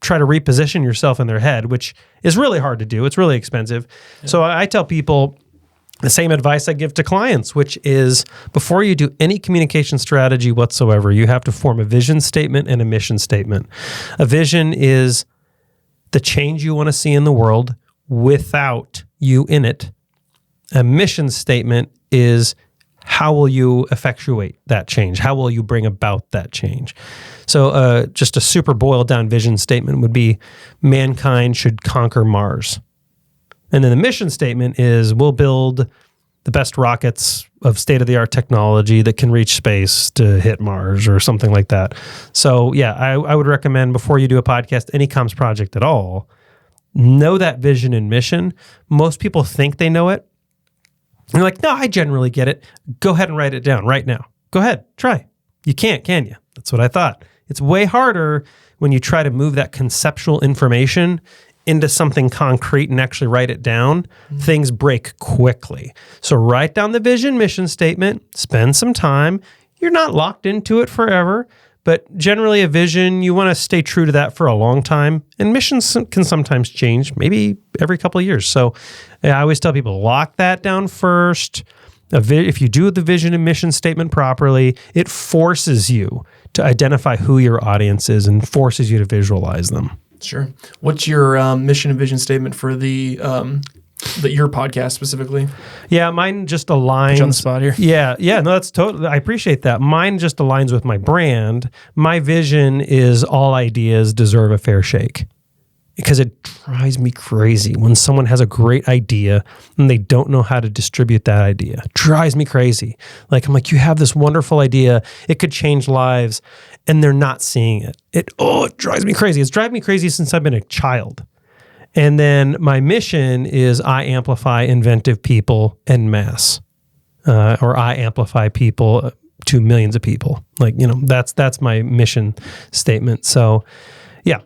try to reposition yourself in their head, which is really hard to do. It's really expensive. Yeah. So I tell people the same advice I give to clients, which is before you do any communication strategy whatsoever, you have to form a vision statement and a mission statement. A vision is the change you want to see in the world without you in it. A mission statement is how will you effectuate that change? How will you bring about that change? So just a super boiled down vision statement would be mankind should conquer Mars. And then the mission statement is we'll build the best rockets of state-of-the-art technology that can reach space to hit Mars or something like that. So yeah, I would recommend before you do a podcast, any comms project at all, know that vision and mission. Most people think they know it. And you're like, no, I generally get it. Go ahead and write it down right now. Go ahead, try. You can't, can you? That's what I thought. It's way harder when you try to move that conceptual information into something concrete and actually write it down. Things break quickly. So write down the vision mission statement, spend some time. You're not locked into it forever, but generally a vision, you want to stay true to that for a long time. And missions can sometimes change, maybe every couple of years. So I always tell people, lock that down first. If you do the vision and mission statement properly, it forces you to identify who your audience is and forces you to visualize them. Sure. What's your mission and vision statement for the your podcast specifically? Yeah, mine just aligns. Put you on the spot here. Yeah, no, that's totally. I appreciate that. Mine just aligns with my brand. My vision is all ideas deserve a fair shake, because it drives me crazy when someone has a great idea and they don't know how to distribute that idea. It drives me crazy. Like, I'm like, you have this wonderful idea. It could change lives, and they're not seeing it. It drives me crazy. It's driven me crazy since I've been a child. And then my mission is I amplify inventive people en masse, or I amplify people to millions of people. Like, that's my mission statement. So yeah,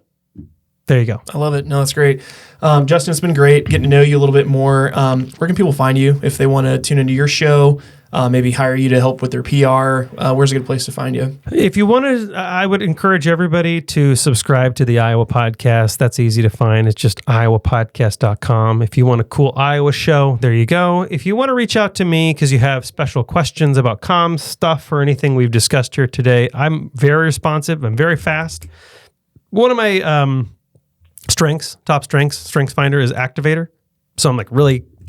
there you go. I love it. No, that's great. Justin, it's been great getting to know you a little bit more. Where can people find you if they want to tune into your show? Maybe hire you to help with their PR. Where's a good place to find you? If you want to, I would encourage everybody to subscribe to the Iowa Podcast. That's easy to find. It's just iowapodcast.com. If you want a cool Iowa show, there you go. If you want to reach out to me because you have special questions about comms stuff or anything we've discussed here today, I'm very responsive. I'm very fast. One of my top strengths finder is activator. So I'm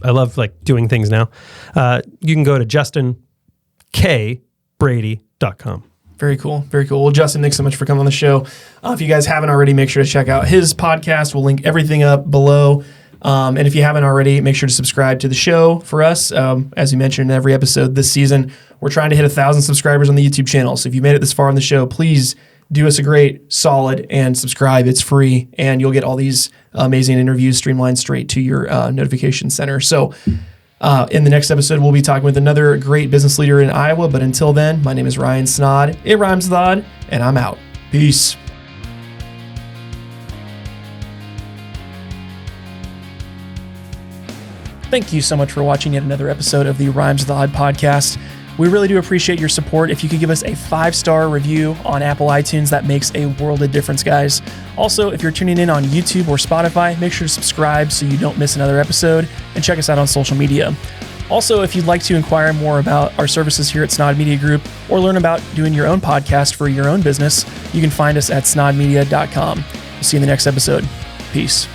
I love doing things now. You can go to JustinKBrady.com. Very cool. Very cool. Well, Justin, thanks so much for coming on the show. If you guys haven't already, make sure to check out his podcast. We'll link everything up below. And if you haven't already, make sure to subscribe to the show for us. As we mentioned in every episode this season, we're trying to hit 1,000 subscribers on the YouTube channel. So if you made it this far on the show, please do us a great solid and subscribe. It's free, and you'll get all these amazing interviews streamlined straight to your notification center. So in the next episode, we'll be talking with another great business leader in Iowa. But until then, my name is Ryan Snaadt. It rhymes with odd, and I'm out. Peace. Thank you so much for watching yet another episode of the Rhymes with Odd podcast. We really do appreciate your support. If you could give us a 5-star review on Apple iTunes, that makes a world of difference, guys. Also, if you're tuning in on YouTube or Spotify, make sure to subscribe so you don't miss another episode, and check us out on social media. Also, if you'd like to inquire more about our services here at Snaadt Media Group or learn about doing your own podcast for your own business, you can find us at snaadmedia.com. We'll see you in the next episode. Peace.